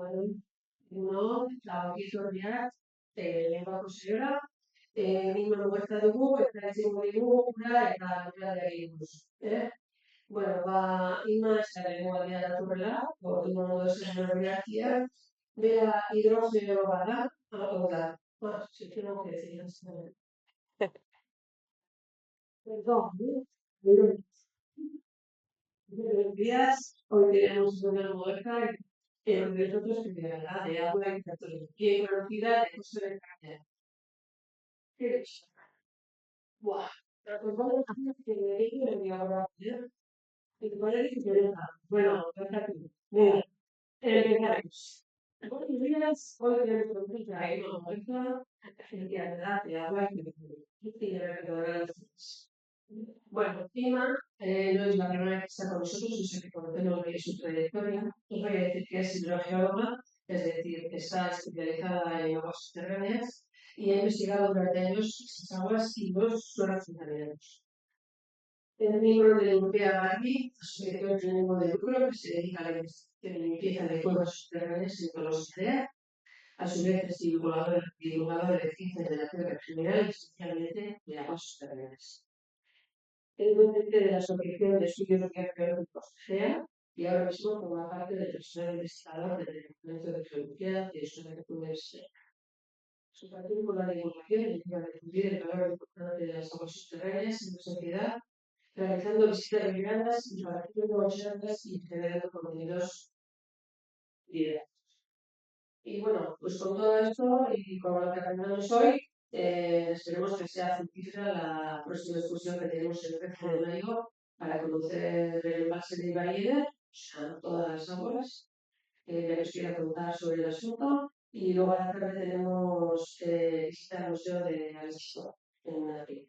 Bueno, no, la auditoría lengua considera mimo muestra dugu eta ezingo digu ura eta lurraldea buruz. Bueno, ima eskareko aldea datorrela, ordu modu esan horregatia, bera hidrogeno bada, hau da. Si tengo que decir esto. Perdón, buenos días. Hoy tenemos una muestra de nosotros que de verdad de agua y bien conocida de costo de caña. ¿Qué es? Buah. Pues vamos a hacer que le digo en mi ahora. Y poner diferencia. Bueno, fíjate. Mira, empezamos. Buenos días. Hoy tenemos una muestra de agua y tiene que ver bueno, Tima no es la primera vez que está con nosotros, yo sé que conocemos su trayectoria. Os voy a decir que es hidrogeóloga, es decir, que está especializada en aguas subterráneas y ha investigado durante años estas aguas y los suelos subterráneos. Es miembro de la Europea Barbie, asociación sin ánimo de lucro que se dedica a la investigación y limpieza de cuevas subterráneas en Tolostea. A su vez es divulgador de ciencias de la Tierra general y especialmente de aguas subterráneas. Es docente de la Asociación de Estudios Arqueológicos GEA y ahora mismo forma parte del personal investigador del Departamento de Geología de su universidad. Su papel con la divulgación ayuda a difundir el valor importante de las aguas subterráneas en la sociedad, realizando visitas guiadas, impartiendo charlas y generando contenidos didácticos. Y bueno, pues con todo esto y con lo que aprendemos hoy, esperemos que sea fructífera la próxima excursión que tenemos el 13 de mayo para conocer el embalse de Ibaide, o sea, todas las aguas, que nos quiera contar sobre el asunto. Y luego a la tarde tenemos visita al Museo de Arechipa en Madrid.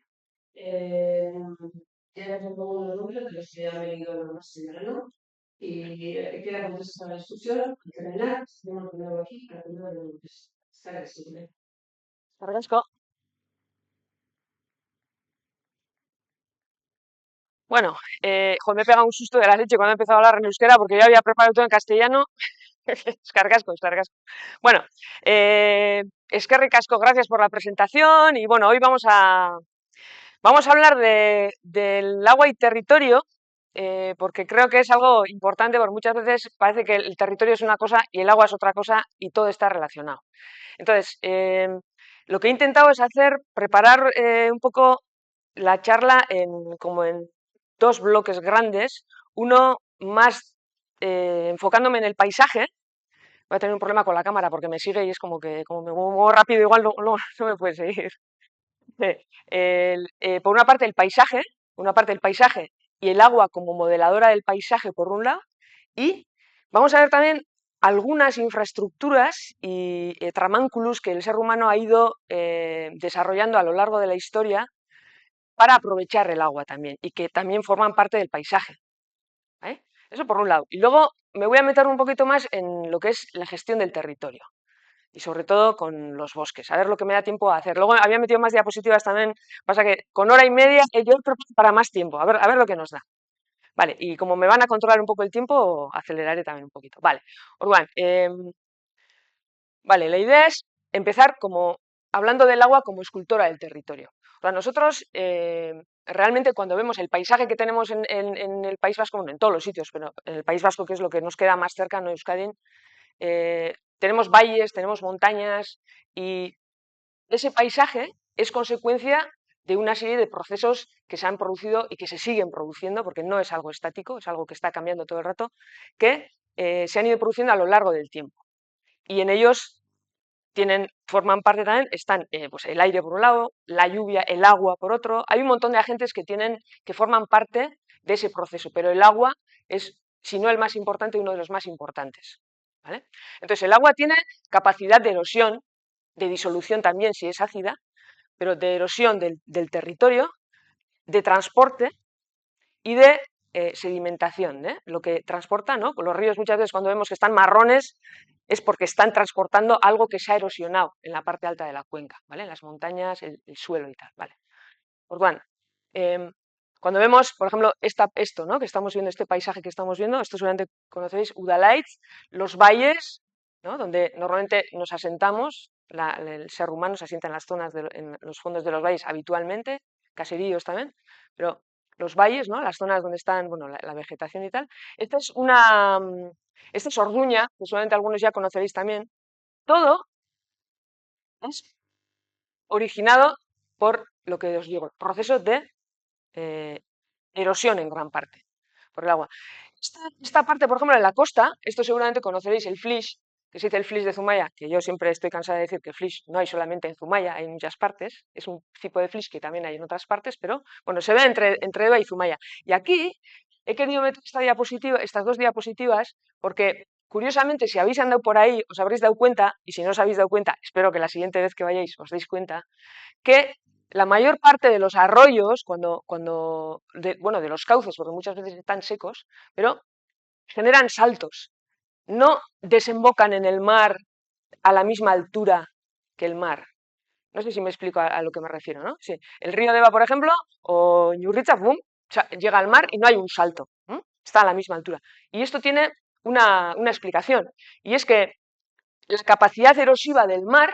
Ya nos pongo los nombres de los que han venido los más temprano. Y queda contestar la discusión, y terminar, tenemos que verlo aquí para que no lo estar simple. Carrasco. Bueno, me he pegado un susto de la leche cuando he empezado a hablar en euskera porque yo había preparado todo en castellano. Es cargasco. Bueno, eskerrik asko, gracias por la presentación. Y bueno, hoy vamos a hablar del agua y territorio, porque creo que es algo importante, porque muchas veces parece que el territorio es una cosa y el agua es otra cosa y todo está relacionado. Entonces, lo que he intentado es preparar un poco la charla como en dos bloques grandes, uno más enfocándome en el paisaje. Voy a tener un problema con la cámara porque me sigue y es como que como me muevo rápido igual no me puede seguir. Por una parte el paisaje y el agua como modeladora del paisaje por un lado, y vamos a ver también algunas infraestructuras y tramánculos que el ser humano ha ido desarrollando a lo largo de la historia para aprovechar el agua también y que también forman parte del paisaje. ¿Vale? Eso por un lado. Y luego me voy a meter un poquito más en lo que es la gestión del territorio y sobre todo con los bosques, a ver lo que me da tiempo a hacer. Luego había metido más diapositivas también, pasa que con hora y media yo preparo para más tiempo, a ver lo que nos da. Vale, y como me van a controlar un poco el tiempo, aceleraré también un poquito. Vale, Orban, vale, la idea es empezar como hablando del agua como escultora del territorio. O sea, nosotros realmente cuando vemos el paisaje que tenemos en el País Vasco, bueno, en todos los sitios, pero en el País Vasco, que es lo que nos queda más cercano, Euskadi, tenemos valles, tenemos montañas y ese paisaje es consecuencia de una serie de procesos que se han producido y que se siguen produciendo, porque no es algo estático, es algo que está cambiando todo el rato, que se han ido produciendo a lo largo del tiempo. Y en ellos forman parte también, están pues el aire por un lado, la lluvia, el agua por otro. Hay un montón de agentes que forman parte de ese proceso, pero el agua es, si no el más importante, uno de los más importantes. ¿Vale? Entonces, el agua tiene capacidad de erosión, de disolución también si es ácida, pero de erosión del territorio, de transporte y de sedimentación, lo que transporta, ¿no? Los ríos muchas veces cuando vemos que están marrones es porque están transportando algo que se ha erosionado en la parte alta de la cuenca, ¿vale? En las montañas, el suelo y tal, ¿vale? Pues bueno, cuando vemos, por ejemplo, esto, ¿no? Que estamos viendo, este paisaje que estamos viendo, esto seguramente conocéis, Udalaitz, los valles, ¿no? Donde normalmente nos asentamos, el ser humano se asienta en las zonas, en los fondos de los valles habitualmente, caseríos también, pero los valles, ¿no? Las zonas donde están, bueno, la vegetación y tal. Esta es esta es Orduña, que seguramente algunos ya conoceréis también. Todo es originado por lo que os digo, procesos de eh, erosión en gran parte por el agua. Esta parte, por ejemplo, en la costa, esto seguramente conoceréis el flysch, que se dice el flysch de Zumaya, que yo siempre estoy cansada de decir que el flysch no hay solamente en Zumaya, hay en muchas partes, es un tipo de flysch que también hay en otras partes, pero bueno, se ve entre Deva y Zumaya. Y aquí he querido meter estas dos diapositivas, porque curiosamente, si habéis andado por ahí, os habréis dado cuenta, y si no os habéis dado cuenta, espero que la siguiente vez que vayáis os deis cuenta, que la mayor parte de los arroyos, bueno, de los cauces, porque muchas veces están secos, pero generan saltos, no desembocan en el mar a la misma altura que el mar. No sé si me explico a lo que me refiero, ¿no? Sí. El río Deva, por ejemplo, o Ñurritza, ¡bum!, llega al mar y no hay un salto, está a la misma altura. Y esto tiene una explicación, y es que la capacidad erosiva del mar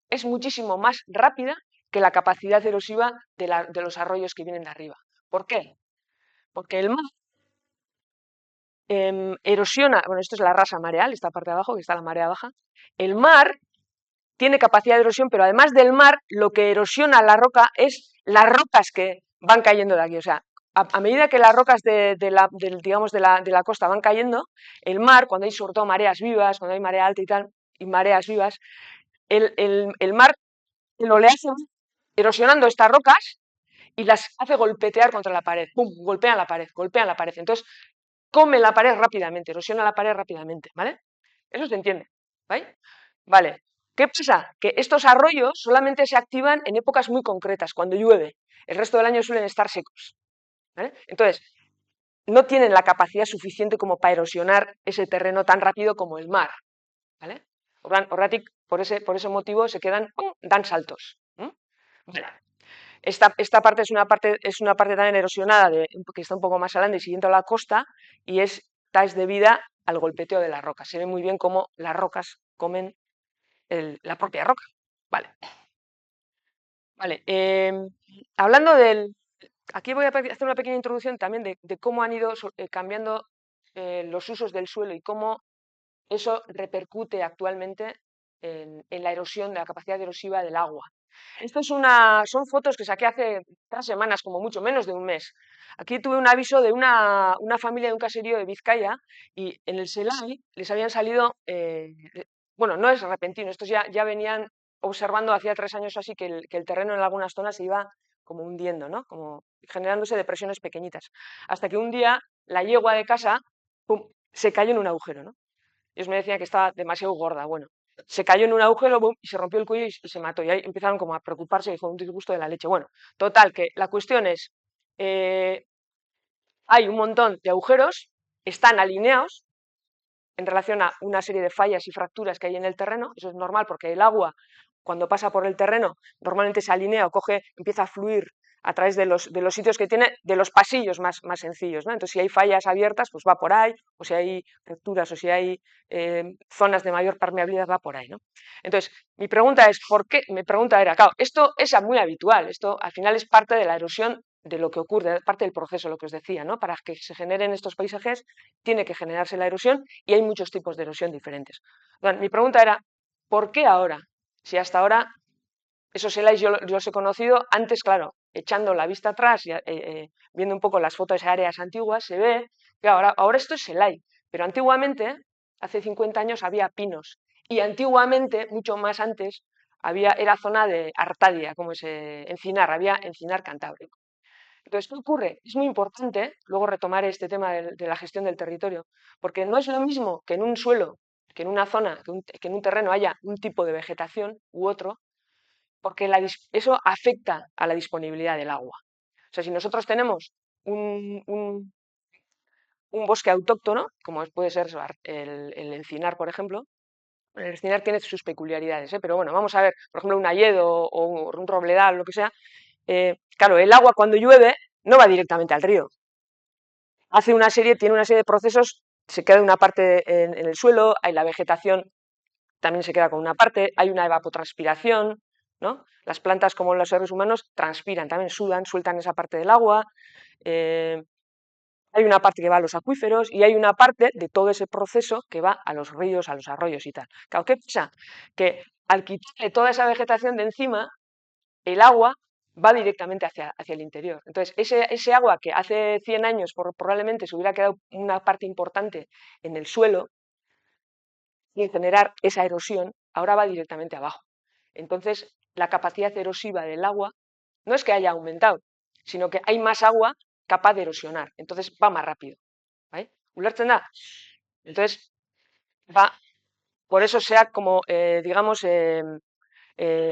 es muchísimo más rápida que la capacidad erosiva de los arroyos que vienen de arriba. ¿Por qué? Porque el mar erosiona, bueno, esto es la rasa mareal, esta parte de abajo, que está la marea baja. El mar tiene capacidad de erosión, pero además del mar, lo que erosiona la roca es las rocas que van cayendo de aquí. O sea, a medida que las rocas digamos, de la costa van cayendo, el mar, cuando hay sobre todo mareas vivas, cuando hay marea alta y tal, y mareas vivas, el mar lo le hace erosionando estas rocas y las hace golpetear contra la pared. ¡Pum! Golpean la pared, golpean la pared. Entonces, come la pared rápidamente, erosiona la pared rápidamente, ¿vale? Eso se entiende, ¿vale? Vale. ¿Qué pasa? Que estos arroyos solamente se activan en épocas muy concretas, cuando llueve. El resto del año suelen estar secos, ¿vale? Entonces, no tienen la capacidad suficiente como para erosionar ese terreno tan rápido como el mar, ¿vale? Horregatik, por ese motivo se quedan, ¡pum!, dan saltos. Vale. Esta parte es una parte también erosionada, que está un poco más adelante y siguiendo la costa, y esta es debida al golpeteo de las rocas. Se ve muy bien cómo las rocas comen la propia roca. Vale. Vale. Hablando del. Aquí voy a hacer una pequeña introducción también de cómo han ido cambiando los usos del suelo y cómo eso repercute actualmente en la erosión, de la capacidad erosiva del agua. Esto son fotos que saqué hace 3 semanas, como mucho, menos de un mes. Aquí tuve un aviso de una familia de un caserío de Vizcaya y en el Selai les habían salido, bueno, no es repentino, estos ya venían observando hacía 3 años así que el terreno en algunas zonas se iba como hundiendo, ¿no? Como generándose depresiones pequeñitas. Hasta que un día la yegua de casa, pum, se cayó en un agujero, ¿no? Ellos me decían que estaba demasiado gorda. Bueno, se cayó en un agujero, boom, y se rompió el cuello y se mató. Y ahí empezaron como a preocuparse y fue un disgusto de la leche. Bueno, total, que la cuestión es, hay un montón de agujeros, están alineados en relación a una serie de fallas y fracturas que hay en el terreno. Eso es normal porque el agua, cuando pasa por el terreno, normalmente se alinea o empieza a fluir a través de los sitios que tiene, de los pasillos más sencillos, ¿no? Entonces, si hay fallas abiertas, pues va por ahí, o si hay fracturas, o si hay zonas de mayor permeabilidad, va por ahí, ¿no? Entonces, mi pregunta es, ¿por qué? Mi pregunta era, claro, esto es muy habitual, esto al final es parte de la erosión de lo que ocurre, parte del proceso, lo que os decía, ¿no? Para que se generen estos paisajes, tiene que generarse la erosión y hay muchos tipos de erosión diferentes. Bueno, mi pregunta era, ¿por qué ahora? Si hasta ahora esos selais yo los he conocido, antes, claro, echando la vista atrás y viendo un poco las fotos de áreas antiguas, se ve que ahora esto es selai, pero antiguamente, hace 50 años, había pinos. Y antiguamente, mucho más antes, era zona de Artadia, como es encinar, había encinar cantábrico. Entonces, ¿qué ocurre? Es muy importante luego retomar este tema de la gestión del territorio, porque no es lo mismo que en un suelo, que en una zona, que en un terreno haya un tipo de vegetación u otro, porque eso afecta a la disponibilidad del agua. O sea, si nosotros tenemos un bosque autóctono, como puede ser el encinar, por ejemplo, el encinar tiene sus peculiaridades, pero bueno, vamos a ver, por ejemplo, un hayedo o un robledal, lo que sea. Claro, el agua cuando llueve no va directamente al río. Tiene una serie de procesos, se queda una parte en el suelo, hay la vegetación también se queda con una parte, hay una evapotranspiración, ¿no? Las plantas, como los seres humanos, transpiran, también sudan, sueltan esa parte del agua. Hay una parte que va a los acuíferos y hay una parte de todo ese proceso que va a los ríos, a los arroyos y tal. Claro, ¿qué pasa? Que al quitarle toda esa vegetación de encima, el agua va directamente hacia el interior. Entonces, ese agua que hace 100 años probablemente se hubiera quedado una parte importante en el suelo, sin generar esa erosión, ahora va directamente abajo. Entonces, la capacidad erosiva del agua no es que haya aumentado, sino que hay más agua capaz de erosionar. Entonces, va más rápido. ¿Vale? Ulertzen da. Entonces, va, por eso se ha como, digamos,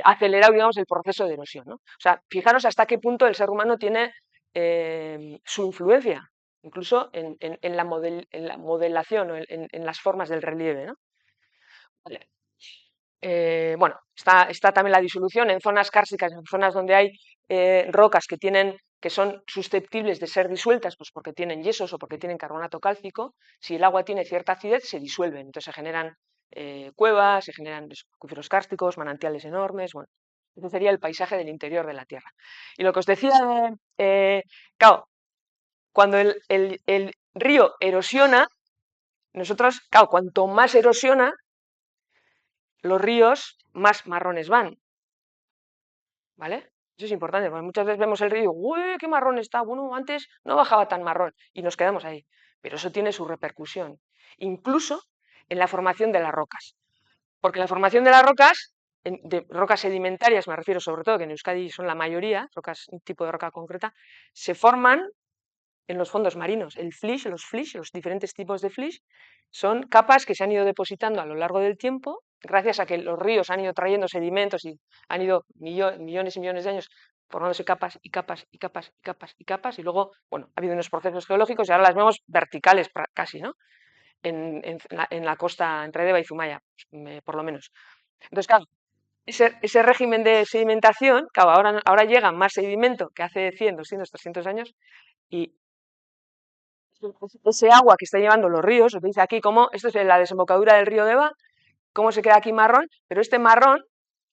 acelerado, digamos, el proceso de erosión, ¿no? O sea, fijaros hasta qué punto el ser humano tiene su influencia, incluso en la modelación o en las formas del relieve, ¿no? Vale. Bueno, está también la disolución en zonas kársticas, en zonas donde hay rocas que son susceptibles de ser disueltas, pues porque tienen yesos o porque tienen carbonato cálcico. Si el agua tiene cierta acidez, se disuelven, entonces se generan cuevas, se generan acuíferos kársticos, manantiales enormes. Bueno, ese sería el paisaje del interior de la Tierra. Y lo que os decía, claro, cuando el río erosiona, nosotros, claro, cuanto más erosiona, los ríos más marrones van, ¿vale? Eso es importante, porque muchas veces vemos el río, ¡uy, qué marrón está! Bueno, antes no bajaba tan marrón y nos quedamos ahí. Pero eso tiene su repercusión, incluso en la formación de las rocas. Porque la formación de las rocas, de rocas sedimentarias, me refiero sobre todo, que en Euskadi son la mayoría, rocas, un tipo de roca concreta, se forman en los fondos marinos. El flysch, los diferentes tipos de flysch, son capas que se han ido depositando a lo largo del tiempo, gracias a que los ríos han ido trayendo sedimentos y han ido millones y millones de años formándose capas y capas y capas y capas y capas, y luego, bueno, ha habido unos procesos geológicos y ahora las vemos verticales casi, ¿no? En la costa entre Deva y Zumaya, por lo menos. Entonces, claro, ese régimen de sedimentación, claro, ahora llega más sedimento que hace 100, 200, 300 años, y ese agua que está llevando los ríos, os veis aquí como, esto es la desembocadura del río Deva, cómo se queda aquí marrón, pero este marrón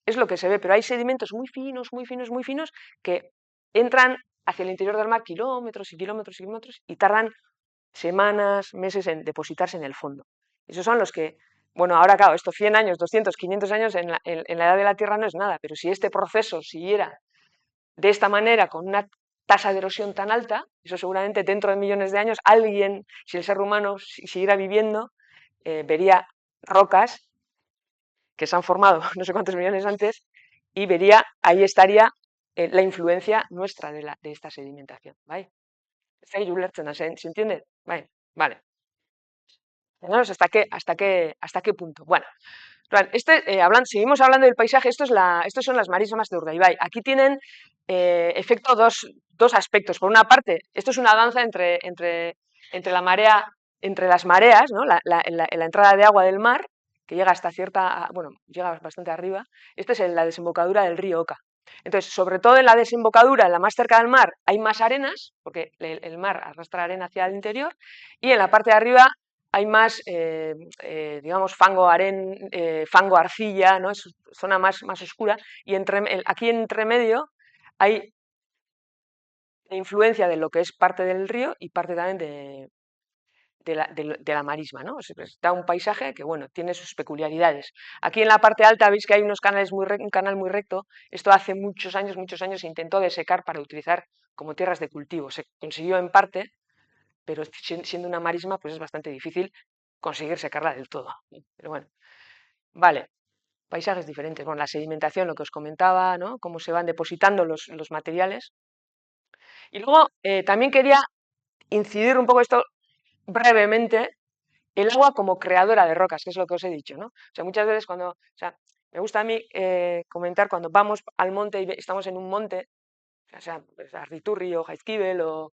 es lo que se ve, pero hay sedimentos muy finos, muy finos, muy finos, que entran hacia el interior del mar kilómetros y kilómetros y kilómetros y tardan semanas, meses en depositarse en el fondo. Esos son los que, bueno, ahora claro, estos 100 años, 200, 500 años en la edad de la Tierra no es nada, pero si este proceso siguiera de esta manera, con una tasa de erosión tan alta, eso seguramente dentro de millones de años, alguien, si el ser humano siguiera viviendo, vería rocas que se han formado no sé cuántos millones antes y vería, ahí estaría la influencia nuestra de esta sedimentación. ¿Vale? ¿Se entiende? Vale, vale. ¿Hasta qué punto? Bueno, seguimos hablando del paisaje, estos son las marismas de Urdaibai. Aquí tienen efecto dos aspectos. Por una parte, esto es una danza entre la marea, entre las mareas, ¿no? La entrada de agua del mar, que llega hasta bueno, llega bastante arriba. Esta es la desembocadura del río Oca. Entonces, sobre todo en la desembocadura, en la más cerca del mar, hay más arenas, porque el mar arrastra arena hacia el interior, y en la parte de arriba hay más, digamos, fango, arcilla, ¿no? Es zona más oscura, y aquí entre medio hay influencia de lo que es parte del río y parte también de la marisma, ¿no? Da un paisaje que, bueno, tiene sus peculiaridades. Aquí en la parte alta veis que hay un canal muy recto. Esto hace muchos años se intentó desecar para utilizar como tierras de cultivo. Se consiguió en parte, pero siendo una marisma, pues es bastante difícil conseguir secarla del todo. Pero bueno, vale. Paisajes diferentes. Bueno, la sedimentación, lo que os comentaba, ¿no? Cómo se van depositando los materiales. Y luego también quería incidir un poco esto brevemente, el agua como creadora de rocas, que es lo que os he dicho, ¿no? O sea, muchas veces o sea, me gusta a mí comentar cuando vamos al monte y estamos en un monte, o sea, pues, Arriturri o Jaizkibel o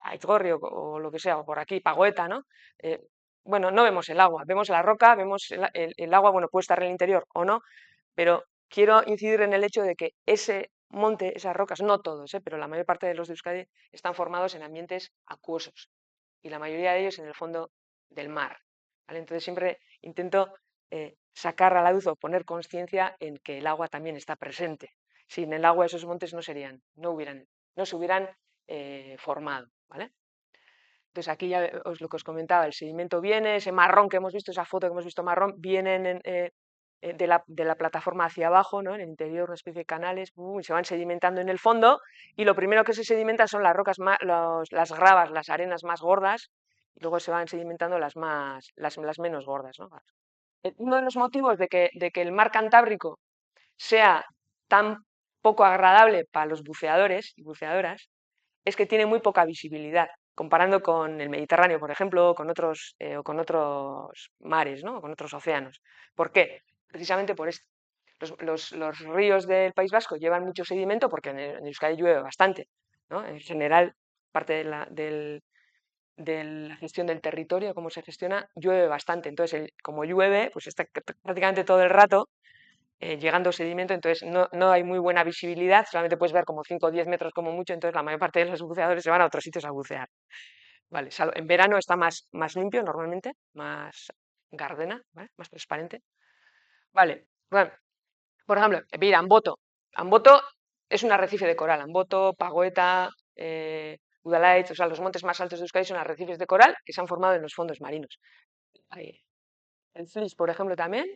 Aizgorri o lo que sea, o por aquí, Pagoeta, ¿no? Eh, bueno, no vemos el agua, vemos la roca, vemos el agua, bueno, puede estar en el interior o no, pero quiero incidir en el hecho de que ese monte, esas rocas, no todos, pero la mayor parte de los de Euskadi están formados en ambientes acuosos y la mayoría de ellos en el fondo del mar. ¿Vale? Entonces siempre intento sacar a la luz o poner conciencia en que el agua también está presente. Sin el agua esos montes no se hubieran formado, ¿vale? Entonces aquí ya lo que os comentaba, el sedimento viene, ese marrón que hemos visto, esa foto que hemos visto marrón, viene de la plataforma hacia abajo, ¿no? En el interior, una especie de canales, y se van sedimentando en el fondo, y lo primero que se sedimenta son las rocas, las gravas, las arenas más gordas, y luego se van sedimentando las menos gordas, ¿no? Uno de los motivos de que el mar Cantábrico sea tan poco agradable para los buceadores y buceadoras es que tiene muy poca visibilidad, comparando con el Mediterráneo, por ejemplo, o con otros mares, ¿no? O con otros océanos. ¿Por qué? Precisamente por esto. Los ríos del País Vasco llevan mucho sedimento porque en Euskadi llueve bastante, ¿no? En general, parte de la gestión del territorio, cómo se gestiona, llueve bastante. Entonces, como llueve, pues está prácticamente todo el rato llegando sedimento, entonces no hay muy buena visibilidad, solamente puedes ver como 5 o 10 metros como mucho, entonces la mayor parte de los buceadores se van a otros sitios a bucear. Vale, en verano está más limpio normalmente, más gardena, ¿vale? Más transparente. Vale, bueno, por ejemplo, mira, Amboto. Amboto es un arrecife de coral. Amboto, Pagoeta, Udalaitz, o sea, los montes más altos de Euskadi son arrecifes de coral que se han formado en los fondos marinos. Ahí. El Flis, por ejemplo, también.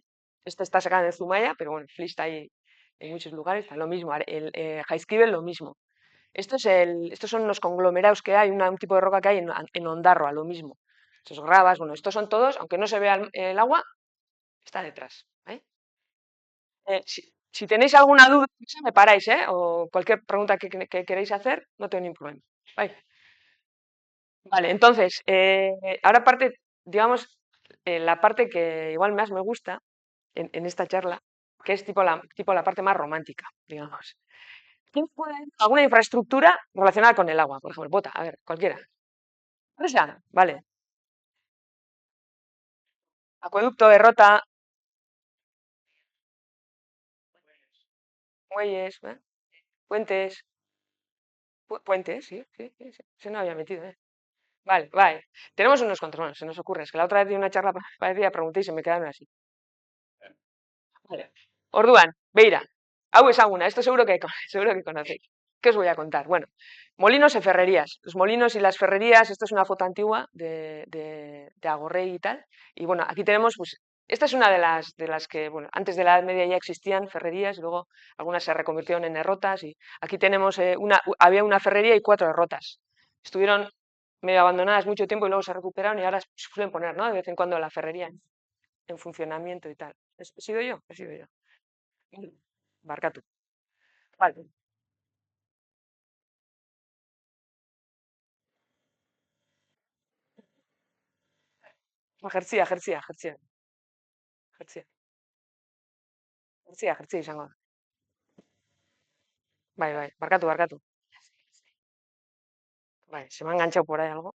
Este está sacado en Zumaya, pero bueno, el Flis está ahí en muchos lugares, está lo mismo. El Jaizkibel, lo mismo. Estos son los conglomerados que hay, un tipo de roca que hay en Ondarroa, lo mismo. Estos gravas, bueno, estos son todos, aunque no se vea el agua, está detrás. Si tenéis alguna duda, me paráis, ¿eh? O cualquier pregunta que queréis hacer, no tengo ningún problema. Vale, vale, entonces, ahora parte, digamos, la parte que igual más me gusta en esta charla, que es tipo la parte más romántica, digamos. ¿Quién puede alguna infraestructura relacionada con el agua? Por ejemplo, bota, a ver, cualquiera. Presa, vale. Acueducto, derrota, muelles, puentes, puentes, sí, sí, sí, sí, se no había metido, ¿eh? Vale, vale. Tenemos unos cuantos, bueno, se nos ocurre, es que la otra vez di una charla parecida, pregunté y se me quedaron así. Vale. Orduan, Beira, hau ezaguna, esto seguro que, seguro que conocéis. ¿Qué os voy a contar? Bueno, molinos y ferrerías. Los molinos y las ferrerías, esta es una foto antigua de Agorrey y tal. Y bueno, aquí tenemos, pues, esta es una de las que, bueno, antes de la Edad Media ya existían ferrerías, y luego algunas se reconvirtieron en errotas. Y aquí tenemos, había una ferrería y 4 errotas. Estuvieron medio abandonadas mucho tiempo y luego se recuperaron y ahora se suelen poner, ¿no? De vez en cuando la ferrería en funcionamiento y tal. ¿He sido yo? He sido yo. Barkatu. Vale. Jertzia, jertzia, jertzia, jertzia. Jertzia, jertzia izango da. Bai, bai, barkatu, barkatu. Bai, se me ha enganchado por ahí algo.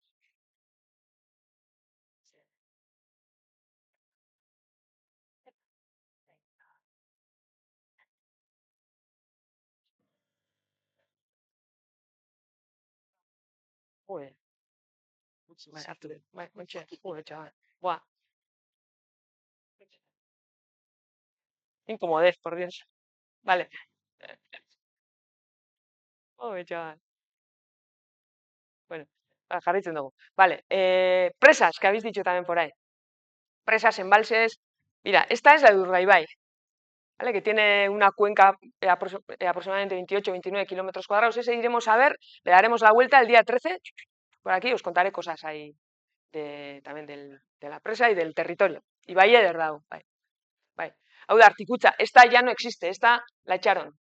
Joder, bai, hartu. Bai, ontxe, joder, chaval. Buah, incomodez, por Dios. Vale. Joder, chaval. Bueno, jarraitzen dugu. Vale, presas, que habéis dicho también por ahí. Presas, embalses. Mira, esta es la de Urdaibai, ¿vale? Que tiene una cuenca aproximadamente 28-29 kilómetros cuadrados. Ese iremos a ver, le daremos la vuelta el día 13. Por aquí os contaré cosas ahí también de la presa y del territorio. Y Valle de Erdau. Bai. Hau da, Articucha, esta ya no existe, esta la echaron.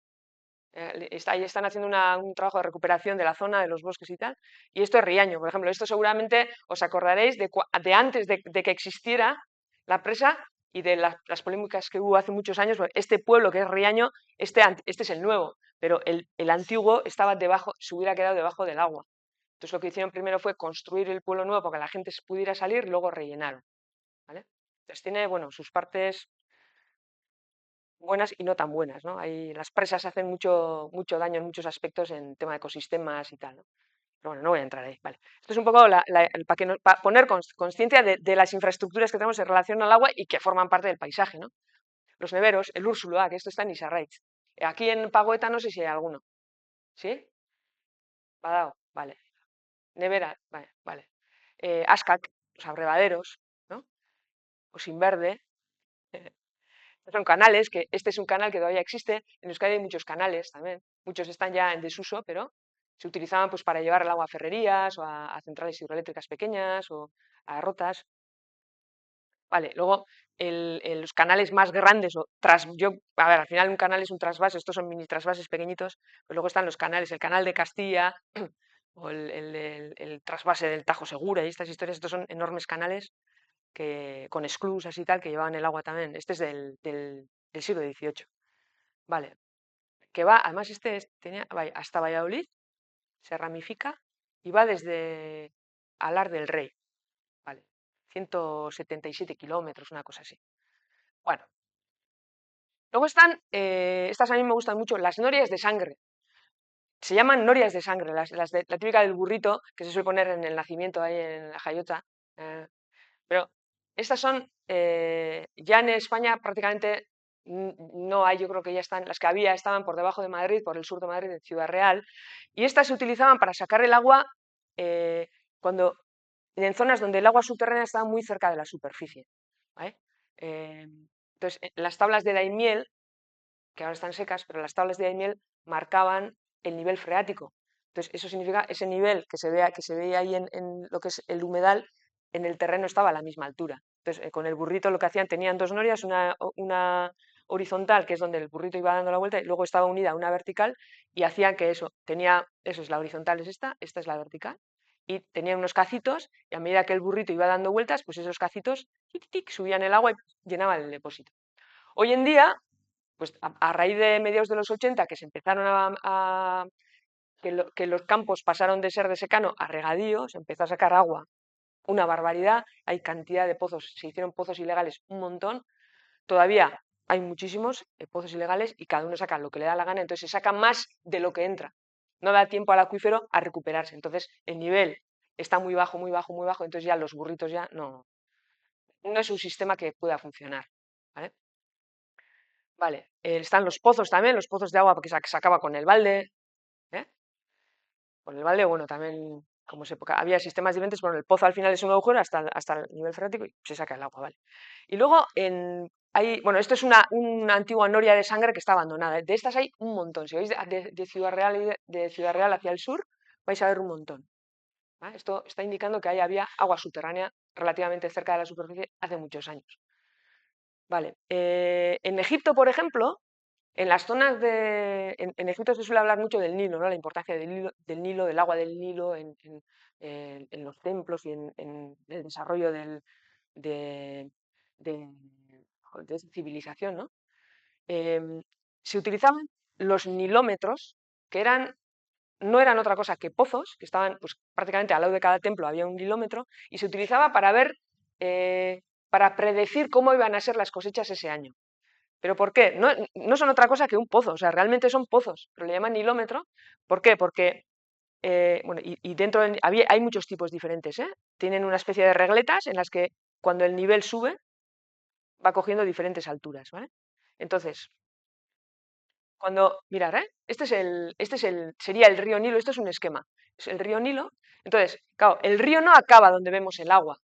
Ahí están haciendo un trabajo de recuperación de la zona, de los bosques y tal. Y esto es Riaño, por ejemplo. Esto seguramente os acordaréis de antes de que existiera la presa y de las polémicas que hubo hace muchos años. Este pueblo que es Riaño, este es el nuevo, pero el antiguo estaba debajo, se hubiera quedado debajo del agua. Entonces lo que hicieron primero fue construir el pueblo nuevo para que la gente pudiera salir y luego rellenaron. ¿Vale? Entonces tiene, bueno, sus partes buenas y no tan buenas, ¿no? Las presas hacen mucho daño en muchos aspectos en tema de ecosistemas y tal, ¿no? Pero bueno, no voy a entrar ahí, vale. Esto es un poco para poner consciencia de las infraestructuras que tenemos en relación al agua y que forman parte del paisaje, ¿no? Los neveros, el Úrsulo, que esto está en Isarraitz. Aquí en Pagoeta no sé si hay alguno. ¿Sí? Badao, vale. Nevera, vale, vale. Askak, los abrevaderos, ¿no? O Sinverde. Son canales, que este es un canal que todavía existe. En Euskadi hay muchos canales también. Muchos están ya en desuso, pero se utilizaban pues para llevar el agua a ferrerías o a centrales hidroeléctricas pequeñas o a rotas. Vale, luego los canales más grandes, a ver, al final un canal es un trasvase, estos son mini trasvases pequeñitos, pues luego están los canales, el canal de Castilla o el trasvase del Tajo Segura y estas historias, estos son enormes canales con esclusas y tal que llevaban el agua también. Este es del siglo XVIII. Vale, que va, además va hasta Valladolid, se ramifica y va desde Alar del Rey. Vale, 177 kilómetros, una cosa así. Bueno, luego están, estas a mí me gustan mucho, las norias de sangre. Se llaman norias de sangre, la típica del burrito que se suele poner en el nacimiento ahí en la Jayota. Pero estas son, ya en España prácticamente no hay, yo creo que ya están, las que había estaban por debajo de Madrid, por el sur de Madrid, en Ciudad Real, y estas se utilizaban para sacar el agua eh, cuando, en zonas donde el agua subterránea estaba muy cerca de la superficie. ¿Vale? Eh, entonces, las tablas de Daimiel, que ahora están secas, pero las tablas de Daimiel marcaban el nivel freático. Entonces, eso significa ese nivel que se veía ahí en lo que es el humedal, en el terreno estaba a la misma altura. Entonces, con el burrito lo que hacían, tenían dos norias, una horizontal, que es donde el burrito iba dando la vuelta, y luego estaba unida a una vertical, y hacían que eso es la horizontal, es esta es la vertical, y tenían unos cacitos, y a medida que el burrito iba dando vueltas, pues esos cacitos tic, tic, subían el agua y llenaban el depósito. Hoy en día, pues a raíz de mediados de los 80, que se empezaron que los campos pasaron de ser de secano a regadío, se empezó a sacar agua, una barbaridad, hay cantidad de pozos, se hicieron pozos ilegales un montón, todavía hay muchísimos pozos ilegales y cada uno saca lo que le da la gana, entonces se saca más de lo que entra. No da tiempo al acuífero a recuperarse, entonces el nivel está muy bajo, muy bajo, muy bajo, entonces ya los burritos ya no es un sistema que pueda funcionar. ¿Vale? Vale, están los pozos también, los pozos de agua porque se acaba con el balde. ¿Eh? Con el balde, bueno, también como había sistemas diferentes, bueno, el pozo al final es un agujero hasta el nivel freático y se saca el agua, ¿vale? Y luego bueno, esto es una antigua noria de sangre que está abandonada. De estas hay un montón. Si vais de Ciudad Real de Ciudad Real hacia el sur, vais a ver un montón. ¿Vale? Esto está indicando que ahí había agua subterránea relativamente cerca de la superficie hace muchos años. Vale. En Egipto, por ejemplo, en las zonas en Egipto se suele hablar mucho del Nilo, ¿no? La importancia del Nilo, del agua del Nilo en los templos y en el desarrollo de, de- de esa civilización, ¿no? Em, Se utilizaban los nilómetros, que no eran otra cosa que pozos, que estaban pues, prácticamente al lado de cada templo había un nilómetro, y se utilizaba para para predecir cómo iban a ser las cosechas ese año. ¿Pero por qué? No son otra cosa que un pozo, o sea, realmente son pozos, pero le llaman nilómetro. ¿Por qué? Porque, bueno, y dentro hay muchos tipos diferentes, ¿eh? Tienen una especie de regletas en las que cuando el nivel sube va cogiendo diferentes alturas, ¿vale? Entonces, mirar, ¿eh? Sería el río Nilo, esto es un esquema, es el río Nilo. Entonces, claro, el río no acaba donde vemos el agua,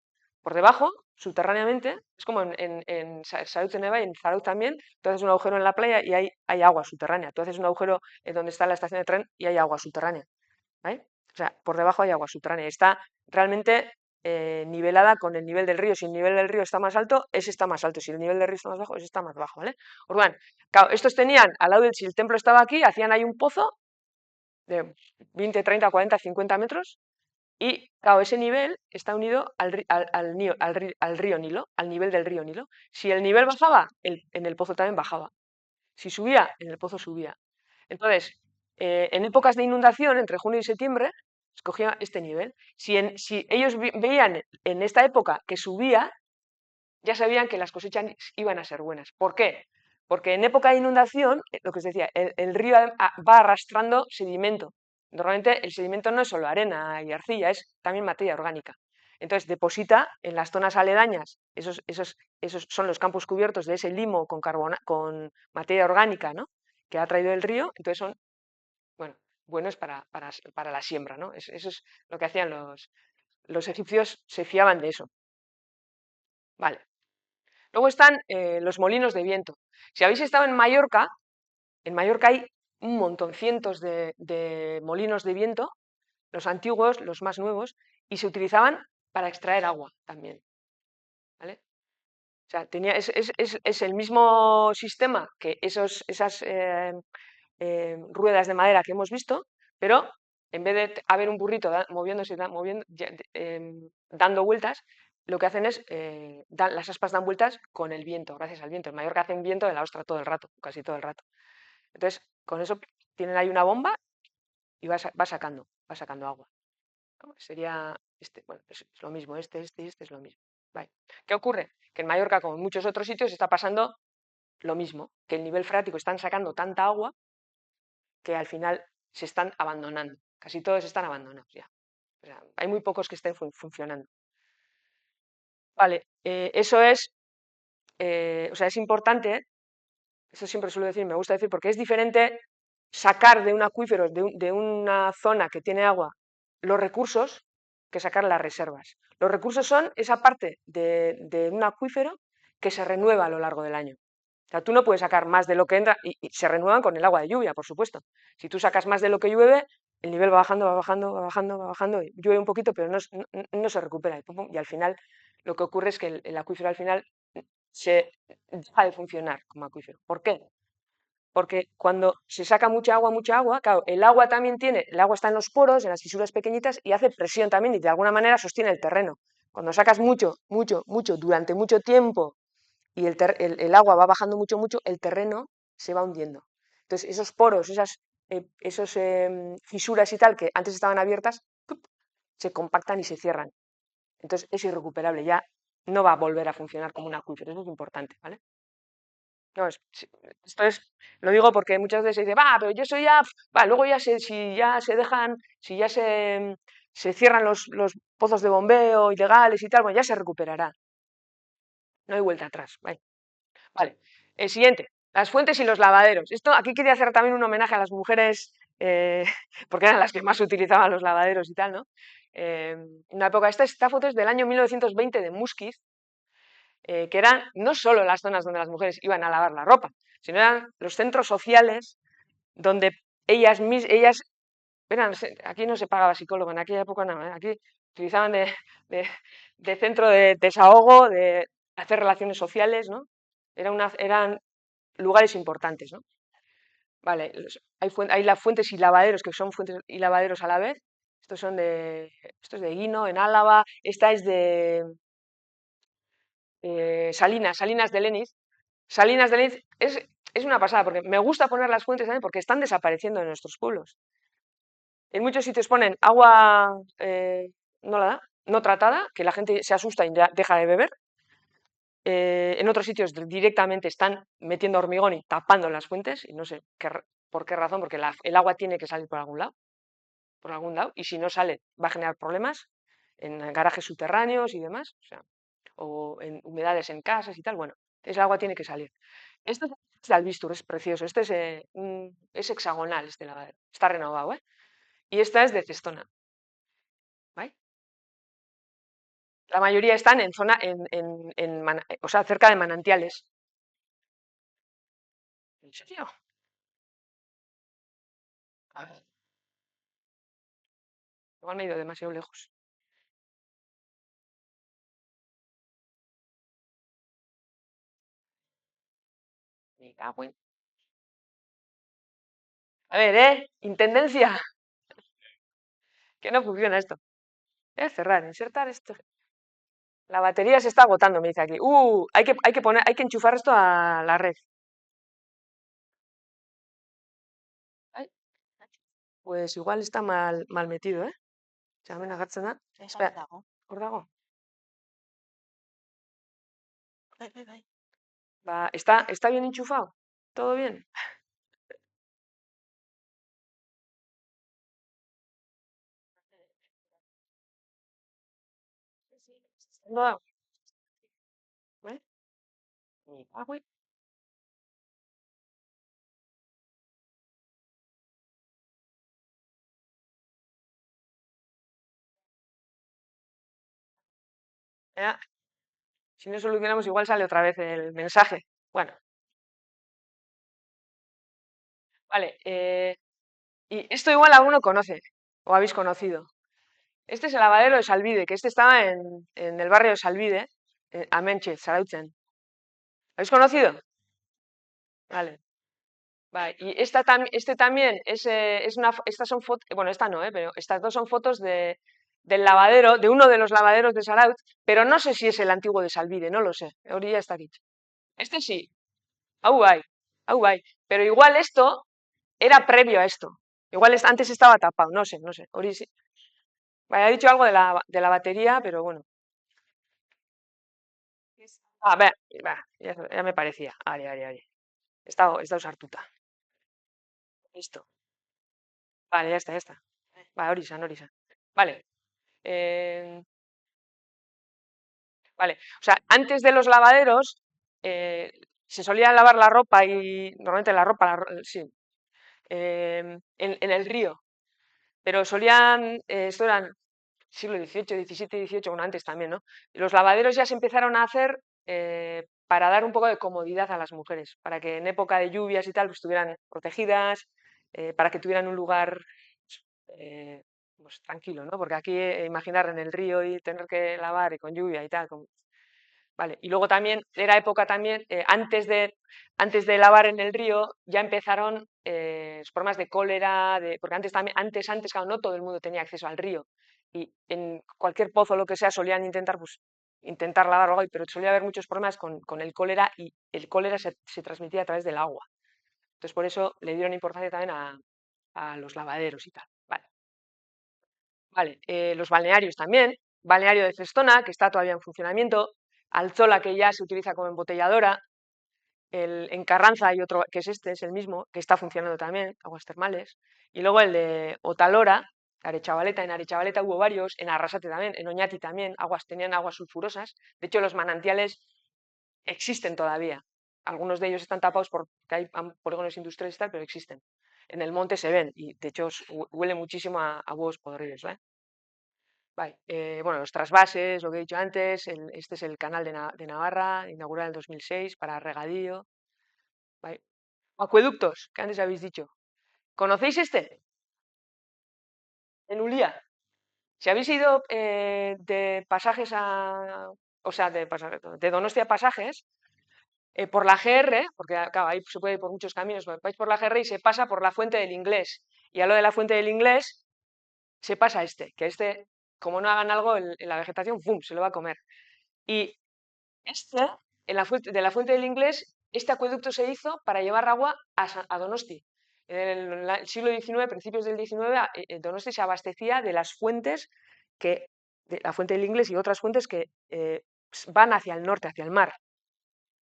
por debajo, subterráneamente, es como en Salud de Neva y en Zarauz también, tú haces un agujero en la playa y hay agua subterránea, tú haces un agujero en donde está la estación de tren y hay agua subterránea, ¿vale? O sea, por debajo hay agua subterránea, está realmente nivelada con el nivel del río. Si el nivel del río está más alto, ese está más alto. Si el nivel del río está más bajo, ese está más bajo, ¿vale? Orduan, claro, estos tenían, al lado si el templo estaba aquí, hacían ahí un pozo de 20, 30, 40, 50 metros y, claro, ese nivel está unido al río Nilo, al nivel del río Nilo. Si el nivel bajaba, en el pozo también bajaba. Si subía, en el pozo subía. Entonces, en épocas de inundación, entre junio y septiembre, escogía este nivel. Si ellos veían en esta época que subía, ya sabían que las cosechas iban a ser buenas. ¿Por qué? Porque en época de inundación, lo que os decía, el río va arrastrando sedimento. Normalmente el sedimento no es solo arena y arcilla, es también materia orgánica. Entonces deposita en las zonas aledañas, esos son los campos cubiertos de ese limo con materia orgánica, ¿no? Que ha traído el río, entonces son, bueno, buenos para la siembra, ¿no? Eso es lo que hacían los egipcios, se fiaban de eso. Vale. Luego están los molinos de viento. Si habéis estado en Mallorca hay un montón, cientos de molinos de viento, los antiguos, los más nuevos, y se utilizaban para extraer agua también. ¿Vale? O sea, es el mismo sistema que esas ruedas de madera que hemos visto, pero en vez de haber un burrito moviéndose, dando vueltas, lo que hacen es, las aspas dan vueltas con el viento, gracias al viento. En Mallorca hacen viento de la ostra todo el rato, casi todo el rato. Entonces, con eso tienen ahí una bomba y va sacando agua, ¿no? Sería bueno, es lo mismo, y este es lo mismo. Vale. ¿Qué ocurre? Que en Mallorca, como en muchos otros sitios, está pasando lo mismo, que el nivel freático están sacando tanta agua que al final se están abandonando. Casi todos están abandonados ya. O sea, hay muy pocos que estén funcionando. Vale, eso es, o sea, es importante, eso siempre suelo decir, me gusta decir, porque es diferente sacar de un acuífero, de una zona que tiene agua, los recursos, que sacar las reservas. Los recursos son esa parte de un acuífero que se renueva a lo largo del año. O sea, tú no puedes sacar más de lo que entra y se renuevan con el agua de lluvia, por supuesto. Si tú sacas más de lo que llueve, el nivel va bajando, va bajando, va bajando, va bajando, y llueve un poquito, pero no se recupera. Y al final lo que ocurre es que el acuífero al final se deja de funcionar como acuífero. ¿Por qué? Porque cuando se saca mucha agua, claro, el agua está en los poros, en las fisuras pequeñitas, y hace presión también, y de alguna manera sostiene el terreno. Cuando sacas mucho, durante mucho tiempo, y el agua va bajando mucho, el terreno se va hundiendo. Entonces, esos poros, esos fisuras y tal, que antes estaban abiertas, ¡pup!, se compactan y se cierran. Entonces, es irrecuperable, ya no va a volver a funcionar como un acuífero, eso es importante, ¿vale? No, esto es, lo digo porque muchas veces se dice, va, pero yo soy ya, va, luego ya si ya se dejan, si ya se cierran los pozos de bombeo ilegales y tal, bueno, ya se recuperará. No hay vuelta atrás. Vale. Vale. El siguiente, las fuentes y los lavaderos. Esto, aquí quería hacer también un homenaje a las mujeres, porque eran las que más utilizaban los lavaderos y tal, ¿no? En una época, esta foto es del año 1920 de Musquiz, que eran no solo las zonas donde las mujeres iban a lavar la ropa, sino eran los centros sociales donde ellas eran, aquí no se pagaba psicólogo, en aquella época no, ¿eh? Aquí utilizaban de- de centro de desahogo, de hacer relaciones sociales, ¿no? Eran lugares importantes, ¿no? Vale, hay las fuentes y lavaderos, que son fuentes y lavaderos a la vez. Esto es de Guino, en Álava. Esta es de Salinas de Leniz. Salinas de Leniz es una pasada, porque me gusta poner las fuentes también porque están desapareciendo en nuestros pueblos. En muchos sitios ponen agua no la da, no tratada, que la gente se asusta y ya deja de beber. En otros sitios directamente están metiendo hormigón y tapando las fuentes, y no sé por qué razón, porque el agua tiene que salir por algún lado, y si no sale va a generar problemas en garajes subterráneos y demás, o en humedades en casas y tal. Bueno, el agua tiene que salir. Este es de Albistur, es precioso. Este es hexagonal, este lavadero. Está renovado, ¿eh? Y esta es de Cestona, ¿vale? La mayoría están en zona, o sea, cerca de manantiales. ¿En serio? A ver, igual me he ido demasiado lejos. Me cago en- A ver, Intendencia, que no funciona esto. Cerrar, insertar esto. La batería se está agotando, me dice aquí. Hay que enchufar esto a la red. Ay, pues igual está mal metido, ¿eh? Hemen agertzen da. Espera, hor dago. ¿Está bien enchufado? ¿Todo bien? No, ¿eh? Ah, güey. Ya, si no solucionamos, igual sale otra vez el mensaje. Bueno, vale. Y esto igual alguno conoce o habéis conocido. Este es el lavadero de Salvide, que este estaba en el barrio de Salvide, Amenche, Zarautzen. ¿Lo habéis conocido? Vale. Vale. Y este también es estas son fotos, bueno, esta no, pero estas dos son fotos del lavadero, de uno de los lavaderos de Saraut, pero no sé si es el antiguo de Salvide, no lo sé. Ahorita está dicho. Este sí, au hay, au hay. Pero igual esto era previo a esto. Igual antes estaba tapado, no sé, no sé. Vale, ha dicho algo de la batería, pero bueno. A ver, ya me parecía. Vale, vale, vale. Está sartuta. Listo. Vale, ya está, ya está. Vale, Orisa, Orisa. Vale. eh, vale. O sea, antes de los lavaderos eh, se solía lavar la ropa y normalmente la ropa, sí, en el río. Pero solían, esto eran siglo XVIII, XVII, XVIII, bueno, antes también, ¿no? Y los lavaderos ya se empezaron a hacer para dar un poco de comodidad a las mujeres, para que en época de lluvias y tal pues, estuvieran protegidas, para que tuvieran un lugar eh, pues, tranquilo, ¿no? Porque aquí imaginar en el río y tener que lavar y con lluvia y tal, vale. Y luego también era época también, antes de lavar en el río, ya empezaron formas de cólera, porque antes, claro, no todo el mundo tenía acceso al río. Y en cualquier pozo, lo que sea, solían intentar, pues, intentar lavar algo, pero solía haber muchos problemas con el cólera y el cólera se transmitía a través del agua. Entonces, por eso le dieron importancia también a los lavaderos y tal. Vale, vale. Los balnearios también. Balneario de Cestona, que está todavía en funcionamiento. Alzola, que ya se utiliza como embotelladora. En Carranza hay otro, que es el mismo, que está funcionando también, aguas termales. Y luego el de Otalora, Arechavaleta. En Arechavaleta hubo varios, en Arrasate también, en Oñati también, tenían aguas sulfurosas. De hecho, los manantiales existen todavía. Algunos de ellos están tapados porque hay polígonos industriales y tal, pero existen. En el monte se ven y de hecho huele muchísimo a huevos podridos. Vale, bueno, los trasvases, lo que he dicho antes, este es el canal de Navarra, inaugurado en el 2006 para regadío. Vale. Acueductos, que antes habéis dicho. ¿Conocéis este? En Ulía. Si habéis ido de pasajes o sea, de Donostia a pasajes, por la GR, porque claro, ahí se puede ir por muchos caminos, vais por la GR y se pasa por la Fuente del Inglés. Y a lo de la Fuente del Inglés se pasa que este, como no hagan algo en la vegetación, ¡pum!, se lo va a comer. Y este, de la Fuente del Inglés, este acueducto se hizo para llevar agua a Donosti. En el siglo XIX, principios del XIX, Donosti se abastecía de las fuentes de la Fuente del Inglés y otras fuentes que van hacia el norte, hacia el mar.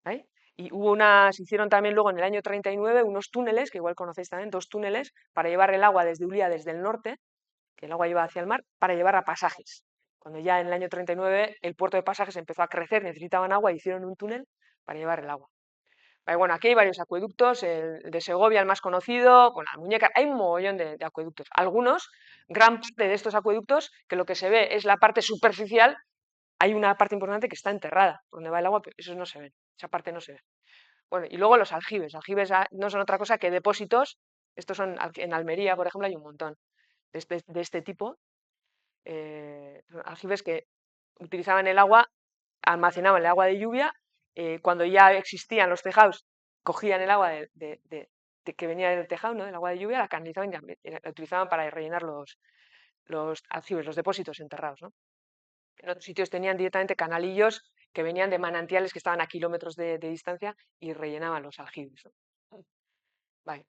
¿Vale? Y se hicieron también luego en el año 39 unos túneles, que igual conocéis también, dos túneles, para llevar el agua desde Ulia, desde el norte, que el agua iba hacia el mar, para llevar a pasajes. Cuando ya en el año 39 el puerto de pasajes empezó a crecer, necesitaban agua, hicieron un túnel para llevar el agua. Bueno, aquí hay varios acueductos, el de Segovia, el más conocido, bueno, la Muñeca, hay un mogollón de acueductos. Algunos, gran parte de estos acueductos, que lo que se ve es la parte superficial, hay una parte importante que está enterrada, donde va el agua, pero eso no se ve, esa parte no se ve. Bueno, y luego los aljibes. Aljibes no son otra cosa que depósitos. Estos son en Almería, por ejemplo, hay un montón de este tipo. Aljibes que utilizaban el agua, almacenaban el agua de lluvia. Cuando ya existían los tejados, cogían el agua que venía del tejado, ¿no?, del agua de lluvia, la canalizaban y la utilizaban para rellenar los aljibes, los depósitos enterrados, ¿no? En otros sitios tenían directamente canalillos que venían de manantiales que estaban a kilómetros de distancia y rellenaban los aljibes, ¿no? Vale.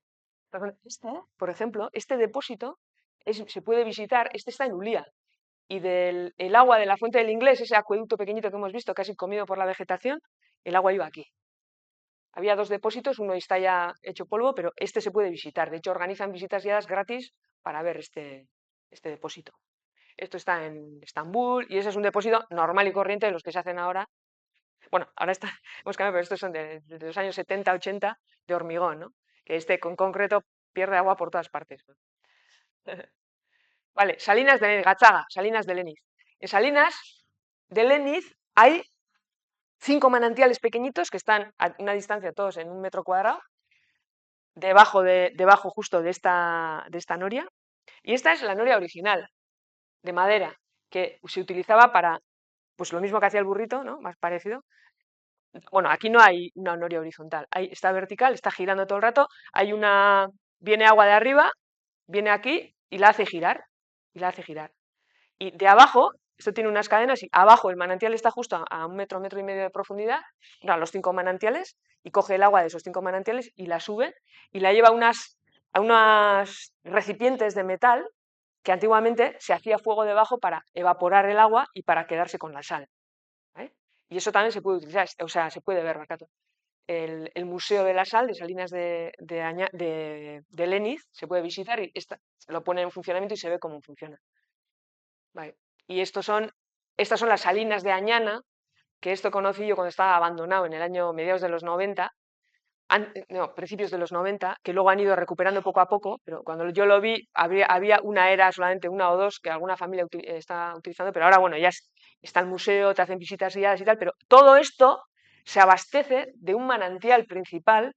Por ejemplo, este depósito se puede visitar, este está en Ulía, y el agua de la Fuente del Inglés, ese acueducto pequeñito que hemos visto, casi comido por la vegetación, el agua iba aquí. Había dos depósitos, uno está ya hecho polvo, pero este se puede visitar. De hecho, organizan visitas guiadas gratis para ver este depósito. esto está en Estambul, y ese es un depósito normal y corriente de los que se hacen ahora. Bueno, ahora está, hemos cambiado, pero estos son de los años 70, 80, de hormigón, ¿no? Que este con concreto pierde agua por todas partes, ¿no? Vale, Salinas de Leniz, Gachaga, Salinas de Leniz. En Salinas de Leniz hay 5 manantiales pequeñitos que están a una distancia todos en 1 metro cuadrado, debajo justo de esta noria. Y esta es la noria original, de madera, que se utilizaba para, pues lo mismo que hacía el burrito, ¿no? Más parecido. Bueno, aquí no hay una noria horizontal, está vertical, está girando todo el rato, viene agua de arriba, viene aquí y la hace girar, y la hace girar. Y de abajo, esto tiene unas cadenas, y abajo el manantial está justo a 1 metro, 1,5 metros de profundidad, no, a los 5 manantiales, y coge el agua de esos 5 manantiales y la sube y la lleva a unos recipientes de metal que antiguamente se hacía fuego debajo para evaporar el agua y para quedarse con la sal, ¿vale? Y eso también se puede utilizar, o sea, se puede ver, Marcato. El Museo de la Sal de Salinas de Leniz se puede visitar y lo pone en funcionamiento y se ve cómo funciona. Vale. Y estas son las Salinas de Añana, que esto conocí yo cuando estaba abandonado en el año mediados de los 90, no, principios de los 90, que luego han ido recuperando poco a poco, pero cuando yo lo vi había una era, solamente una o dos, que alguna familia está utilizando, pero ahora bueno, ya está el museo, te hacen visitas guiadas y tal, pero todo esto se abastece de un manantial principal,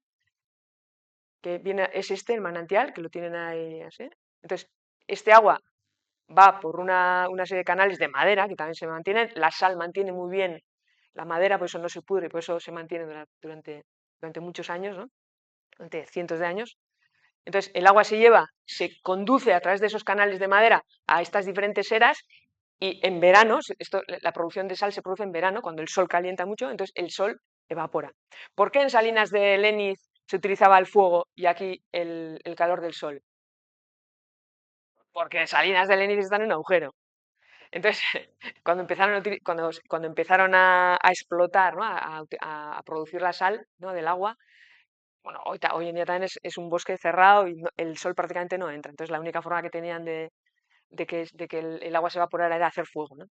que es el manantial, que lo tienen ahí así. Entonces, este agua va por una serie de canales de madera que también se mantienen, la sal mantiene muy bien la madera, por eso no se pudre, por eso se mantiene durante muchos años, ¿no? Durante cientos de años. Entonces, el agua se conduce a través de esos canales de madera a estas diferentes eras, y en verano, la producción de sal se produce en verano, cuando el sol calienta mucho, entonces el sol evapora. ¿Por qué en Salinas de Leniz se utilizaba el fuego y aquí el calor del sol? Porque en Salinas de Leniz están en un agujero. Entonces, cuando empezaron a explotar, ¿no? a producir la sal, ¿no? del agua, bueno, hoy en día también es un bosque cerrado y el sol prácticamente no entra. Entonces, la única forma que tenían de que el agua se evaporara era hacer fuego, ¿no?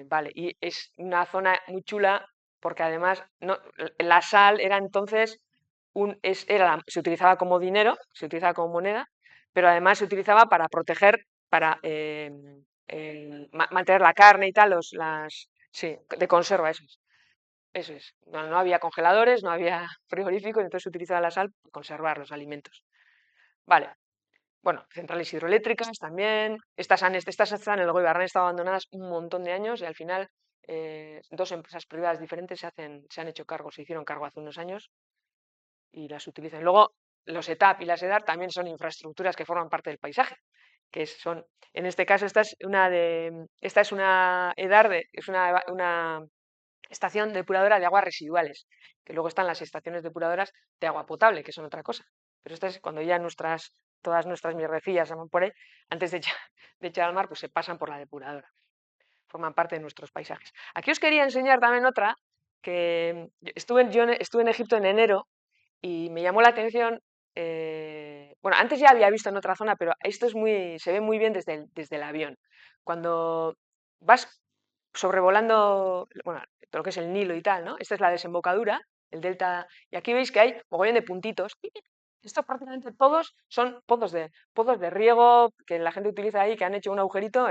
Vale, y es una zona muy chula porque además la sal era entonces se utilizaba como dinero, se utilizaba como moneda, pero además se utilizaba para proteger, para mantener la carne y tal, sí, de conserva, eso es. No había congeladores, no había frigoríficos, entonces se utilizaba la sal para conservar los alimentos. Vale. Bueno, centrales hidroeléctricas también. Estas están en el Goibar, han estado abandonadas un montón de años y al final 2 empresas privadas diferentes se han hecho cargo, se hicieron cargo hace unos años y las utilizan. Luego, los ETAP y las EDAR también son infraestructuras que forman parte del paisaje, en este caso, esta es una EDAR, es una estación depuradora de aguas residuales, que luego están las estaciones depuradoras de agua potable, que son otra cosa. Pero esta es cuando ya todas nuestras mierdecillas por ahí, antes de echar al mar, pues se pasan por la depuradora. Forman parte de nuestros paisajes. Aquí os quería enseñar también otra, que yo estuve en Egipto en enero y me llamó la atención. Bueno, antes ya había visto en otra zona, pero esto se ve muy bien desde el avión. Cuando vas sobrevolando, bueno, todo lo que es el Nilo y tal, ¿no? Esta es la desembocadura, el delta, y aquí veis que hay mogollón de puntitos. Estos prácticamente todos son pozos de riego que la gente utiliza ahí, que han hecho un agujerito.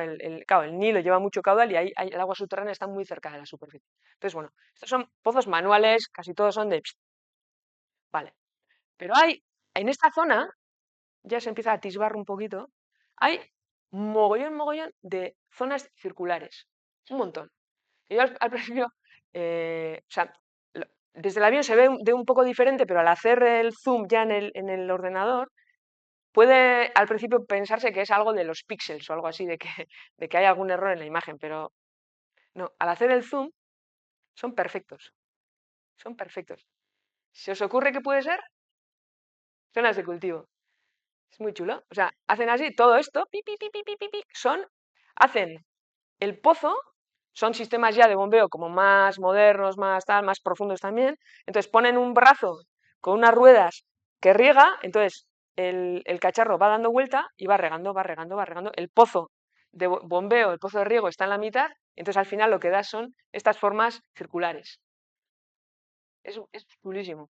Claro, el Nilo lleva mucho caudal y ahí el agua subterránea está muy cerca de la superficie. Entonces, bueno, estos son pozos manuales, casi todos son de... Vale, pero en esta zona, ya se empieza a atisbar un poquito, hay mogollón de zonas circulares, un montón. Y yo al principio, o sea, desde el avión se ve de un poco diferente, pero al hacer el zoom ya en el ordenador, puede al principio pensarse que es algo de los píxeles o algo así, de que hay algún error en la imagen, pero no, al hacer el zoom son perfectos, son perfectos. ¿Se os ocurre qué puede ser? Zonas de cultivo. Es muy chulo. O sea, hacen así todo esto, hacen el pozo, son sistemas ya de bombeo como más modernos, más profundos también. Entonces ponen un brazo con unas ruedas que riega, entonces el cacharro va dando vuelta y va regando. El pozo de bombeo, el pozo de riego está en la mitad, entonces al final lo que da son estas formas circulares. Es chulísimo.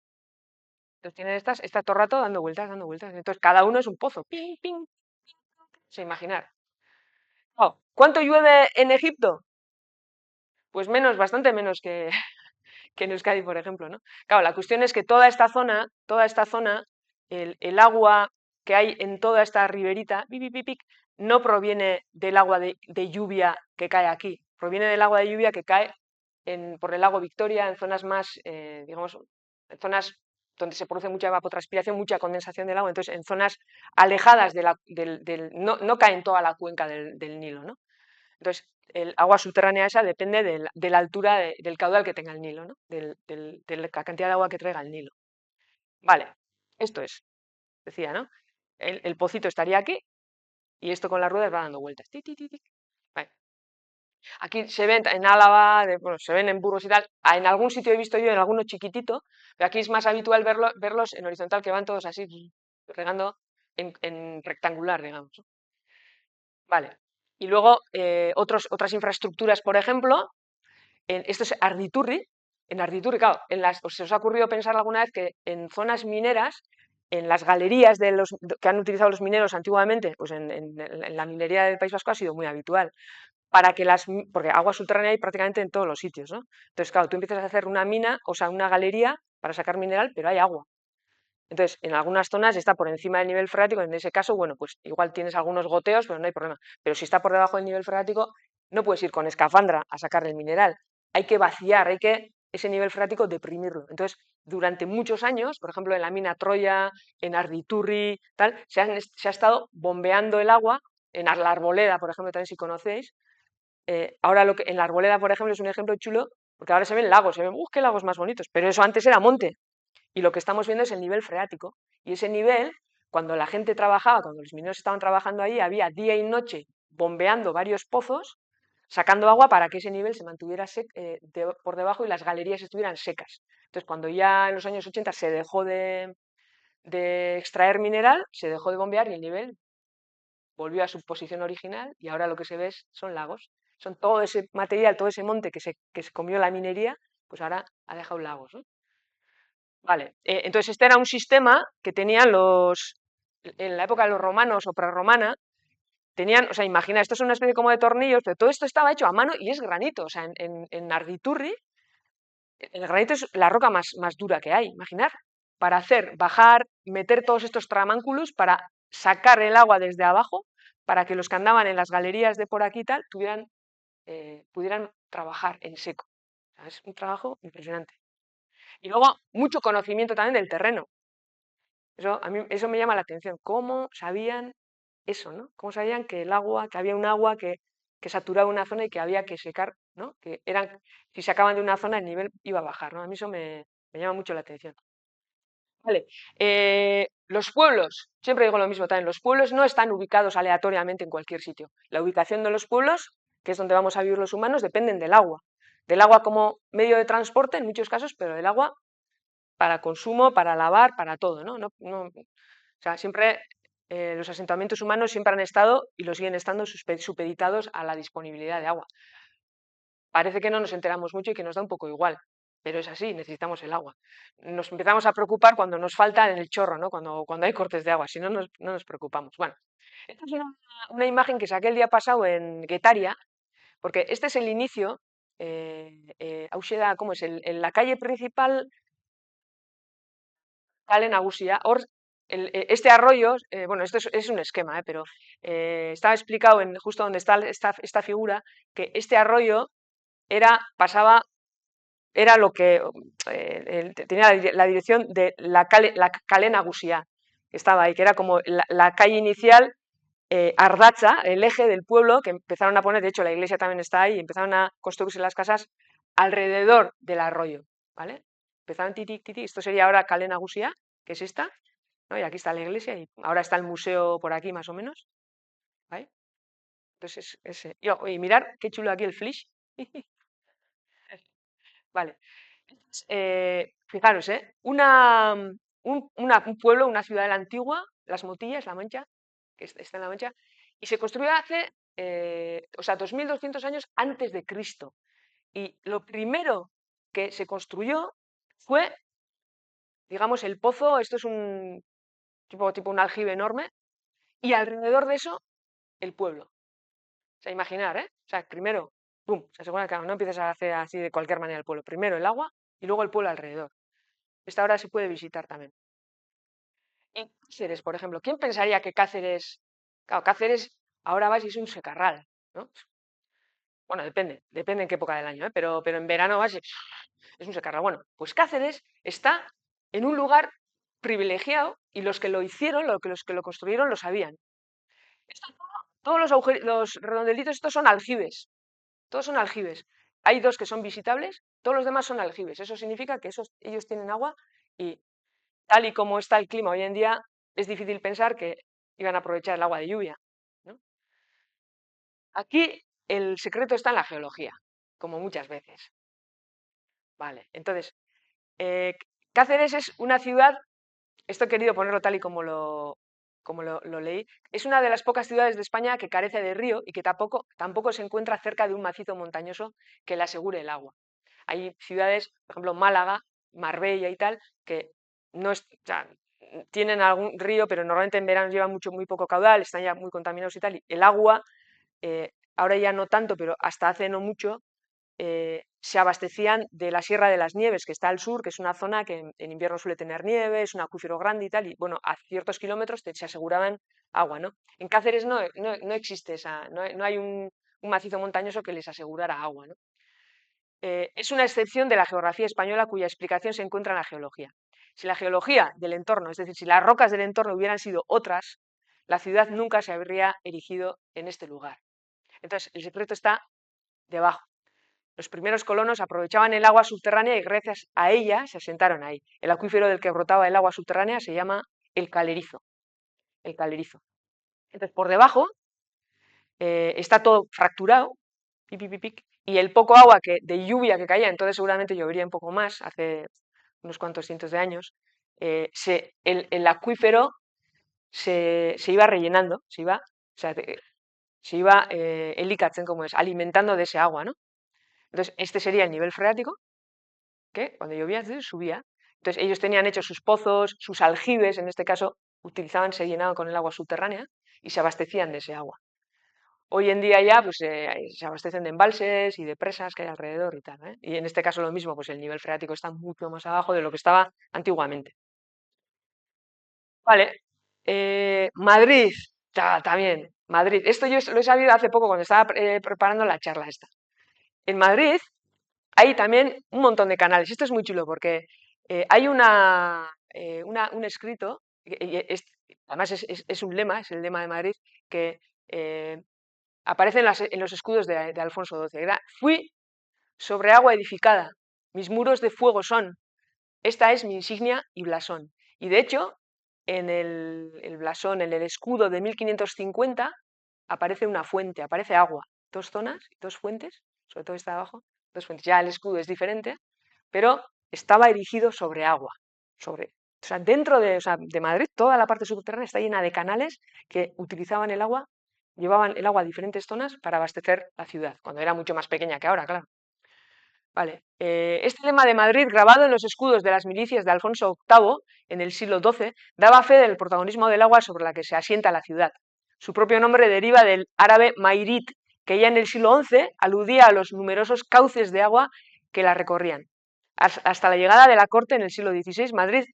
Entonces tienen está todo el rato dando vueltas, dando vueltas. Entonces cada uno es un pozo. Ping, ping, se imaginar. ¿Cuánto llueve en Egipto? Pues menos, bastante menos que en Euskadi, por ejemplo, ¿no? Claro, la cuestión es que toda esta zona, el agua que hay en toda esta riberita, no proviene del agua de lluvia que cae aquí, proviene del agua de lluvia que cae por el lago Victoria, en zonas más, digamos, en zonas donde se produce mucha evapotranspiración, mucha condensación del agua, entonces en zonas alejadas no cae en toda la cuenca del Nilo, ¿no? Entonces, el agua subterránea esa depende de la altura del caudal que tenga el Nilo, ¿no? De la cantidad de agua que traiga el Nilo. Vale, esto es, decía, ¿no? El pocito estaría aquí y esto con las ruedas va dando vueltas. Ti, ti, ti, ti. Vale. Aquí se ven en Álava, bueno, se ven en Burgos y tal. En algún sitio he visto yo, en alguno chiquitito, pero aquí es más habitual verlos en horizontal, que van todos así, regando en rectangular, digamos, ¿no? Vale. Y luego otras infraestructuras, por ejemplo, esto es Arditurri. En Arditurri, claro, ¿se os ha ocurrido pensar alguna vez que en zonas mineras, en las galerías que han utilizado los mineros antiguamente, pues en la minería del País Vasco ha sido muy habitual, porque agua subterránea hay prácticamente en todos los sitios, ¿no? Entonces, claro, tú empiezas a hacer una mina, o sea, una galería para sacar mineral, pero hay agua. Entonces, en algunas zonas está por encima del nivel freático, en ese caso, bueno, pues igual tienes algunos goteos, pero no hay problema. Pero si está por debajo del nivel freático, no puedes ir con escafandra a sacar el mineral. Hay que vaciar, ese nivel freático deprimirlo. Entonces, durante muchos años, por ejemplo, en la mina Troya, en Arditurri, tal, se ha estado bombeando el agua, en la Arboleda, por ejemplo, también si conocéis. Ahora en la Arboleda, por ejemplo, es un ejemplo chulo, porque ahora se ven lagos, qué lagos más bonitos, pero eso antes era monte. Y lo que estamos viendo es el nivel freático. Y ese nivel, cuando la gente trabajaba, cuando los mineros estaban trabajando ahí, había día y noche bombeando varios pozos, sacando agua para que ese nivel se mantuviera por debajo y las galerías estuvieran secas. Entonces, cuando ya en los años 80 se dejó de extraer mineral, se dejó de bombear y el nivel volvió a su posición original y ahora lo que se ve son lagos. Son todo ese material, todo ese monte que se comió la minería, pues ahora ha dejado lagos, ¿no? Vale, entonces este era un sistema que tenían en la época de los romanos o prerromana, tenían, o sea, imagina, esto es una especie como de tornillos, pero todo esto estaba hecho a mano y es granito, o sea, en Arditurri, el granito es la roca más dura que hay, imaginar, para bajar, meter todos estos tramánculos, para sacar el agua desde abajo, para que los que andaban en las galerías de por aquí y tal, pudieran trabajar en seco. O sea, es un trabajo impresionante. Y luego, mucho conocimiento también del terreno. A mí eso me llama la atención. ¿Cómo sabían eso, ¿no? ¿Cómo sabían que que había un agua que saturaba una zona y que había que secar, ¿no? Si se acaban de una zona, el nivel iba a bajar, ¿no? A mí eso me llama mucho la atención. Vale. Los pueblos, siempre digo lo mismo también, los pueblos no están ubicados aleatoriamente en cualquier sitio. La ubicación de los pueblos, que es donde vamos a vivir los humanos, dependen del agua. Del agua como medio de transporte en muchos casos, pero del agua para consumo, para lavar, para todo, ¿no? O sea, siempre los asentamientos humanos siempre han estado y lo siguen estando supeditados a la disponibilidad de agua. Parece que no nos enteramos mucho y que nos da un poco igual, pero es así, necesitamos el agua. Nos empezamos a preocupar cuando nos falta en el chorro, ¿no? Cuando hay cortes de agua, si no, no nos preocupamos. Bueno, esta es una imagen que saqué el día pasado en Guetaria, porque este es el inicio, Auxeda, ¿cómo es? En la calle principal Kale Nagusia. Este arroyo, bueno, esto es un esquema, pero estaba explicado justo donde está esta figura, que este arroyo era lo que tenía la dirección de la Kale Nagusia, que estaba ahí, que era como la calle inicial, Ardatza, el eje del pueblo, que empezaron a poner, de hecho la iglesia también está ahí, empezaron a construirse las casas alrededor del arroyo, ¿vale? Empezaron titi, titi, esto sería ahora Kale Nagusia, que es esta, ¿no? Y aquí está la iglesia y ahora está el museo por aquí más o menos, ¿vale? Entonces, oye, mirar qué chulo aquí el flish. Vale. Fijaros, un pueblo, una ciudad de la antigua, Las Motillas, La Mancha, que está en La Mancha, y se construyó hace o sea, 2200 años antes de Cristo. Y lo primero que se construyó fue, digamos, el pozo, esto es un tipo un aljibe enorme, y alrededor de eso, el pueblo. O sea, imaginar, ¿eh? O sea, primero, ¡pum! Se asegura que no empiezas a hacer así de cualquier manera el pueblo. Primero el agua y luego el pueblo alrededor. Esta hora se puede visitar también. Y Cáceres, por ejemplo, ¿quién pensaría que Cáceres, claro, Cáceres ahora vas y es un secarral, ¿no? Bueno, depende en qué época del año, ¿eh? Pero en verano vas y es un secarral. Bueno, pues Cáceres está en un lugar privilegiado y los que lo hicieron, los que lo construyeron, lo sabían. Todos los redondelitos estos son aljibes, todos son aljibes. Hay dos que son visitables, todos los demás son aljibes. Eso significa que ellos tienen agua y tal y como está el clima hoy en día, es difícil pensar que iban a aprovechar el agua de lluvia, ¿no? Aquí el secreto está en la geología, como muchas veces. Vale, entonces, eh, Cáceres es una ciudad, esto he querido ponerlo tal y como lo leí, es una de las pocas ciudades de España que carece de río y que tampoco se encuentra cerca de un macizo montañoso que le asegure el agua. Hay ciudades, por ejemplo, Málaga, Marbella y tal, que no es, o sea, tienen algún río, pero normalmente en verano llevan muy poco caudal, están ya muy contaminados y tal, y el agua, ahora ya no tanto, pero hasta hace no mucho, se abastecían de la Sierra de las Nieves, que está al sur, que es una zona que en invierno suele tener nieve, es un acuífero grande y tal, y bueno, a ciertos kilómetros se aseguraban agua, ¿no? En Cáceres no existe esa, no hay un macizo montañoso que les asegurara agua, ¿no? Es una excepción de la geografía española cuya explicación se encuentra en la geología. Si la geología del entorno, es decir, si las rocas del entorno hubieran sido otras, la ciudad nunca se habría erigido en este lugar. Entonces, el secreto está debajo. Los primeros colonos aprovechaban el agua subterránea y gracias a ella se asentaron ahí. El acuífero del que brotaba el agua subterránea se llama el Calerizo. El Calerizo. Entonces, por debajo está todo fracturado, y el poco agua de lluvia que caía, entonces seguramente llovería un poco más, hace unos cuantos cientos de años, el acuífero se iba rellenando, se iba elikatzen, como es, alimentando de ese agua, ¿no? Entonces, este sería el nivel freático, que cuando llovía subía. Entonces, ellos tenían hechos sus pozos, sus aljibes, en este caso, se llenaban con el agua subterránea y se abastecían de ese agua. Hoy en día ya pues, se abastecen de embalses y de presas que hay alrededor y tal, ¿eh? Y en este caso lo mismo, pues el nivel freático está mucho más abajo de lo que estaba antiguamente. Vale. Madrid, también. Madrid. Esto yo lo he sabido hace poco cuando estaba preparando la charla esta. En Madrid hay también un montón de canales. Esto es muy chulo porque hay un escrito, además es un lema, es el lema de Madrid, que aparece en los escudos de Alfonso XII. Fui sobre agua edificada, mis muros de fuego son, esta es mi insignia y blasón. Y de hecho, en el blasón, en el escudo de 1550, aparece una fuente, aparece agua, dos zonas, dos fuentes, sobre todo está abajo, dos fuentes. Ya el escudo es diferente, pero estaba erigido sobre agua, o sea, dentro de Madrid, toda la parte subterránea está llena de canales que utilizaban el agua, llevaban el agua a diferentes zonas para abastecer la ciudad, cuando era mucho más pequeña que ahora, claro. Vale. Este lema de Madrid, grabado en los escudos de las milicias de Alfonso VIII en el siglo XII, daba fe del protagonismo del agua sobre la que se asienta la ciudad. Su propio nombre deriva del árabe Mairit, que ya en el siglo XI aludía a los numerosos cauces de agua que la recorrían. Hasta la llegada de la corte en el siglo XVI, Madrid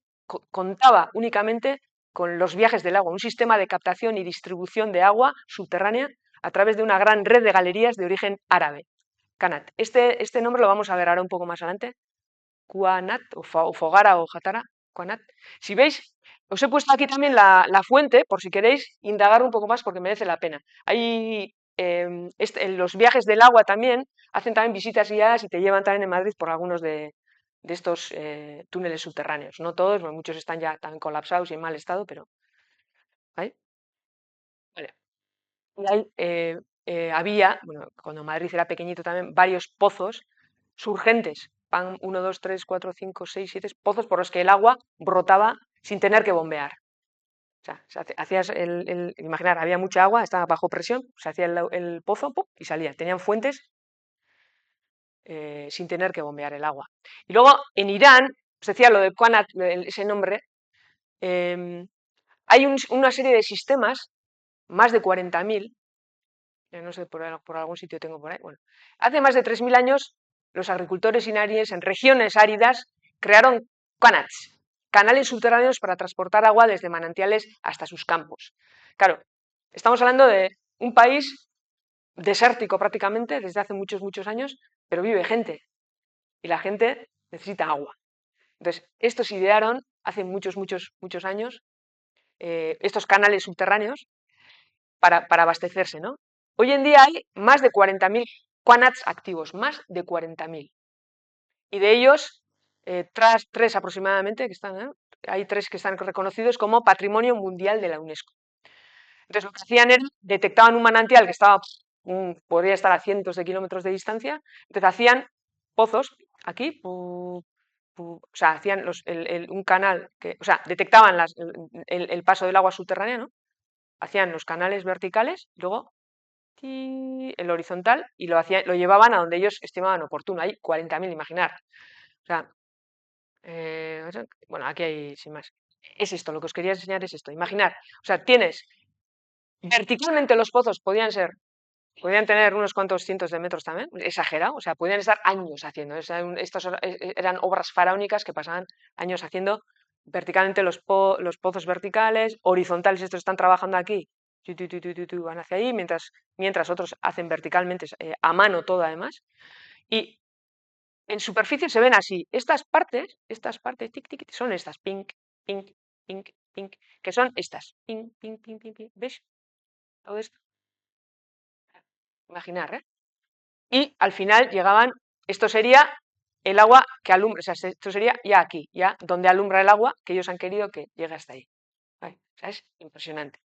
contaba únicamente con los viajes del agua, un sistema de captación y distribución de agua subterránea a través de una gran red de galerías de origen árabe. Canat. Este nombre lo vamos a ver ahora un poco más adelante. Cuanat, o Fogara o Jatara. Cuanat. Si veis, os he puesto aquí también la fuente, por si queréis indagar un poco más, porque merece la pena. Hay en los viajes del agua también, hacen también visitas guiadas y te llevan también en Madrid por algunos de estos túneles subterráneos. No todos, muchos están ya tan colapsados y en mal estado, pero... ¿vale? Vale. Y ahí había, bueno, cuando Madrid era pequeñito también, varios pozos surgentes. Van 1, 2, 3, 4, 5, 6, 7 pozos por los que el agua brotaba sin tener que bombear. O sea, hacías imaginar, había mucha agua, estaba bajo presión, se hacía el pozo ¡pum! Y salía. Tenían fuentes sin tener que bombear el agua. Y luego en Irán, se decía lo de Qanat, ese nombre, hay una serie de sistemas, más de 40.000, no sé, por algún sitio tengo por ahí. Bueno, hace más de 3.000 años, los agricultores iraníes en regiones áridas crearon qanats, canales subterráneos para transportar agua desde manantiales hasta sus campos. Claro, estamos hablando de un país desértico prácticamente desde hace muchos, muchos años, pero vive gente y la gente necesita agua. Entonces, estos idearon hace muchos, muchos, muchos años estos canales subterráneos para abastecerse, ¿no? Hoy en día hay más de 40.000 qanats activos, más de 40.000. Y de ellos, tres aproximadamente, hay 3 que están reconocidos como Patrimonio Mundial de la UNESCO. Entonces, lo que hacían era, detectaban un manantial que estaba, podría estar a cientos de kilómetros de distancia, entonces hacían pozos aquí, o sea, hacían un canal, o sea, detectaban el paso del agua subterránea, ¿no? Hacían los canales verticales, luego el horizontal, y lo llevaban a donde ellos estimaban oportuno. Hay 40.000, imaginar. O sea, bueno, aquí hay sin más. Es esto, lo que os quería enseñar es esto. Imaginar, o sea, tienes verticalmente los pozos podían tener unos cuantos cientos de metros también, exagerado, o sea, podían estar años haciendo. Estas eran obras faraónicas que pasaban años haciendo verticalmente los pozos verticales, horizontales, estos están trabajando aquí, van hacia ahí, mientras otros hacen verticalmente, a mano todo además. Y en superficie se ven así. Estas partes, tic, tic, son estas, pink, pink, pink, pink, que son estas, pink, pink, pink, pink, pink. ¿Ves? Todo esto. Imaginar, ¿eh? Y al final llegaban, esto sería el agua que alumbra, o sea, esto sería ya aquí, ya donde alumbra el agua que ellos han querido que llegue hasta ahí. ¿Vale? O sea, es impresionante.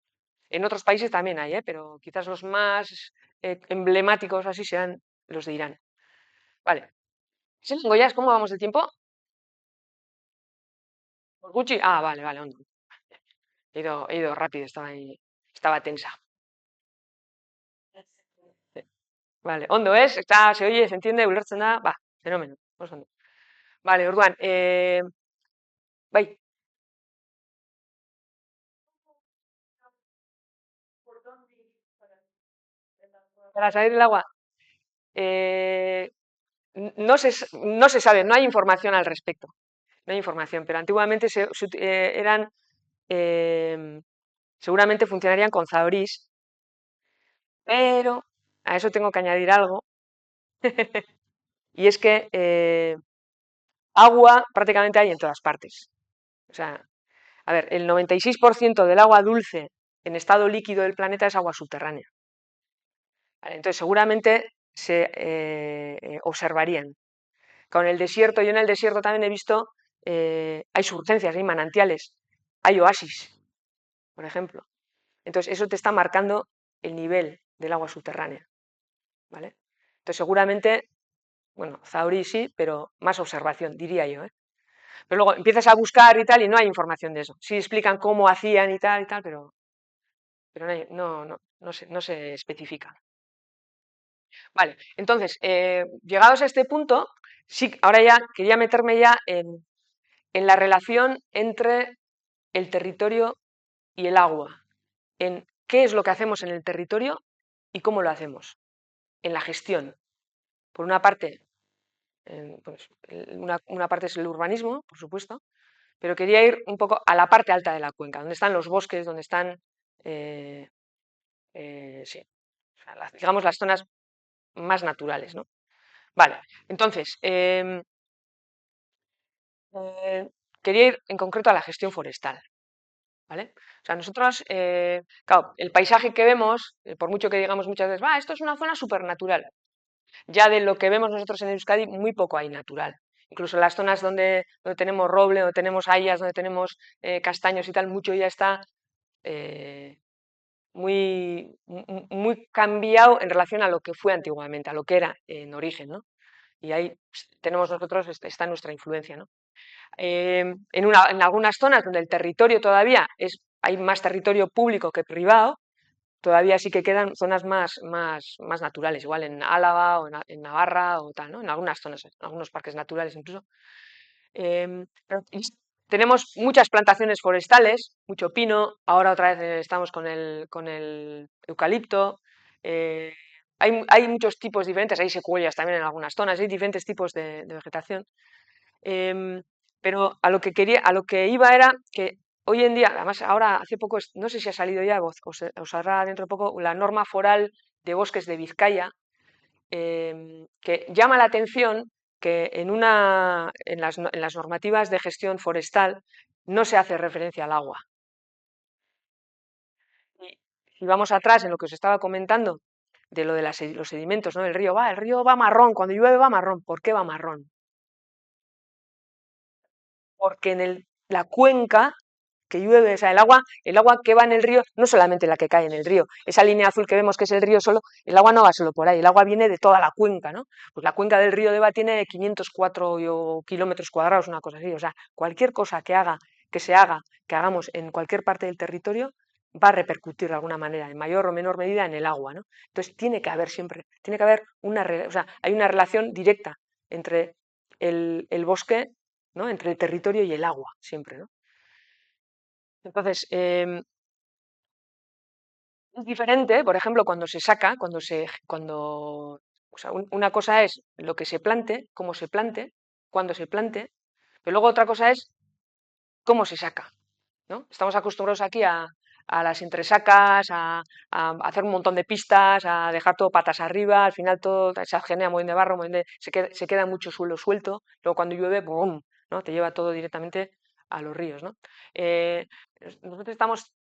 En otros países también hay, pero quizás los más emblemáticos así sean los de Irán. Vale. ¿Sí, Goyas, cómo vamos de tiempo? ¿Por Gucci? Ah, vale, vale, hondo. He ido rápido, estaba tensa. Sí. Vale, hondo es, se oye, se entiende, ulertzen da, va, fenómeno. Vamos ondo. Vale, Orduan, bai. Para salir del agua, eh, no se sabe, no hay información al respecto. No hay información, pero antiguamente eran, seguramente funcionarían con zaorís, pero a eso tengo que añadir algo, y es que agua prácticamente hay en todas partes. O sea, a ver, el 96% del agua dulce en estado líquido del planeta es agua subterránea. ¿Vale? Entonces, seguramente se observarían. Con el desierto, yo en el desierto también he visto, hay surgencias, hay manantiales, hay oasis, por ejemplo. Entonces, eso te está marcando el nivel del agua subterránea, ¿vale? Entonces, seguramente, bueno, Zauri sí, pero más observación, diría yo, ¿eh? Pero luego empiezas a buscar y tal, y no hay información de eso. Sí explican cómo hacían y tal, pero no se especifica. Vale, entonces, llegados a este punto, sí, ahora ya quería meterme ya en la relación entre el territorio y el agua, en qué es lo que hacemos en el territorio y cómo lo hacemos, en la gestión. Por una parte, pues, una parte es el urbanismo, por supuesto, pero quería ir un poco a la parte alta de la cuenca, donde están los bosques, donde están, sí, o sea, digamos, las zonas más naturales, ¿no? Vale, entonces, quería ir en concreto a la gestión forestal, ¿vale? O sea, nosotros, claro, el paisaje que vemos, por mucho que digamos muchas veces, esto es una zona supernatural, ya de lo que vemos nosotros en Euskadi, muy poco hay natural. Incluso en las zonas donde tenemos roble, donde tenemos hayas, donde tenemos castaños y tal, mucho ya está muy cambiado en relación a lo que fue antiguamente, a lo que era en origen, ¿no? Y ahí tenemos nosotros, está nuestra influencia, ¿no? En algunas zonas donde el territorio todavía hay más territorio público que privado, todavía sí que quedan zonas más naturales, igual en Álava o en Navarra o tal, ¿no? En algunas zonas, en algunos parques naturales incluso. Tenemos muchas plantaciones forestales, mucho pino, ahora otra vez estamos con el eucalipto. Hay muchos tipos diferentes, hay secuoyas también en algunas zonas, hay diferentes tipos de vegetación. Em, pero a lo que iba era que hoy en día, además ahora hace poco, no sé si ha salido ya, os hará dentro de poco, la norma foral de bosques de Vizcaya, que llama la atención que en las normativas de gestión forestal no se hace referencia al agua. Y si vamos atrás en lo que os estaba comentando de lo de los sedimentos, ¿no? El río va marrón, cuando llueve va marrón. ¿Por qué va marrón? Porque la cuenca que llueve, o sea, el agua que va en el río, no solamente la que cae en el río, esa línea azul que vemos que es el río solo, el agua no va solo por ahí, el agua viene de toda la cuenca, ¿no? Pues la cuenca del río Deva tiene 504 kilómetros cuadrados, una cosa así, o sea, cualquier cosa que hagamos en cualquier parte del territorio, va a repercutir de alguna manera, en mayor o menor medida, en el agua, ¿no? Entonces tiene que haber siempre, tiene que haber o sea, hay una relación directa entre el bosque, ¿no? Entre el territorio y el agua, siempre, ¿no? Entonces, es diferente, por ejemplo, cuando se saca, o sea, una cosa es lo que se plante, cómo se plante, cuándo se plante, pero luego otra cosa es cómo se saca, ¿no? Estamos acostumbrados aquí a las entresacas, a hacer un montón de pistas, a dejar todo patas arriba, al final todo se genera muy de barro, se queda mucho suelo suelto, luego cuando llueve, ¡bum!, ¿no? Te lleva todo directamente a los ríos, ¿no? Eh,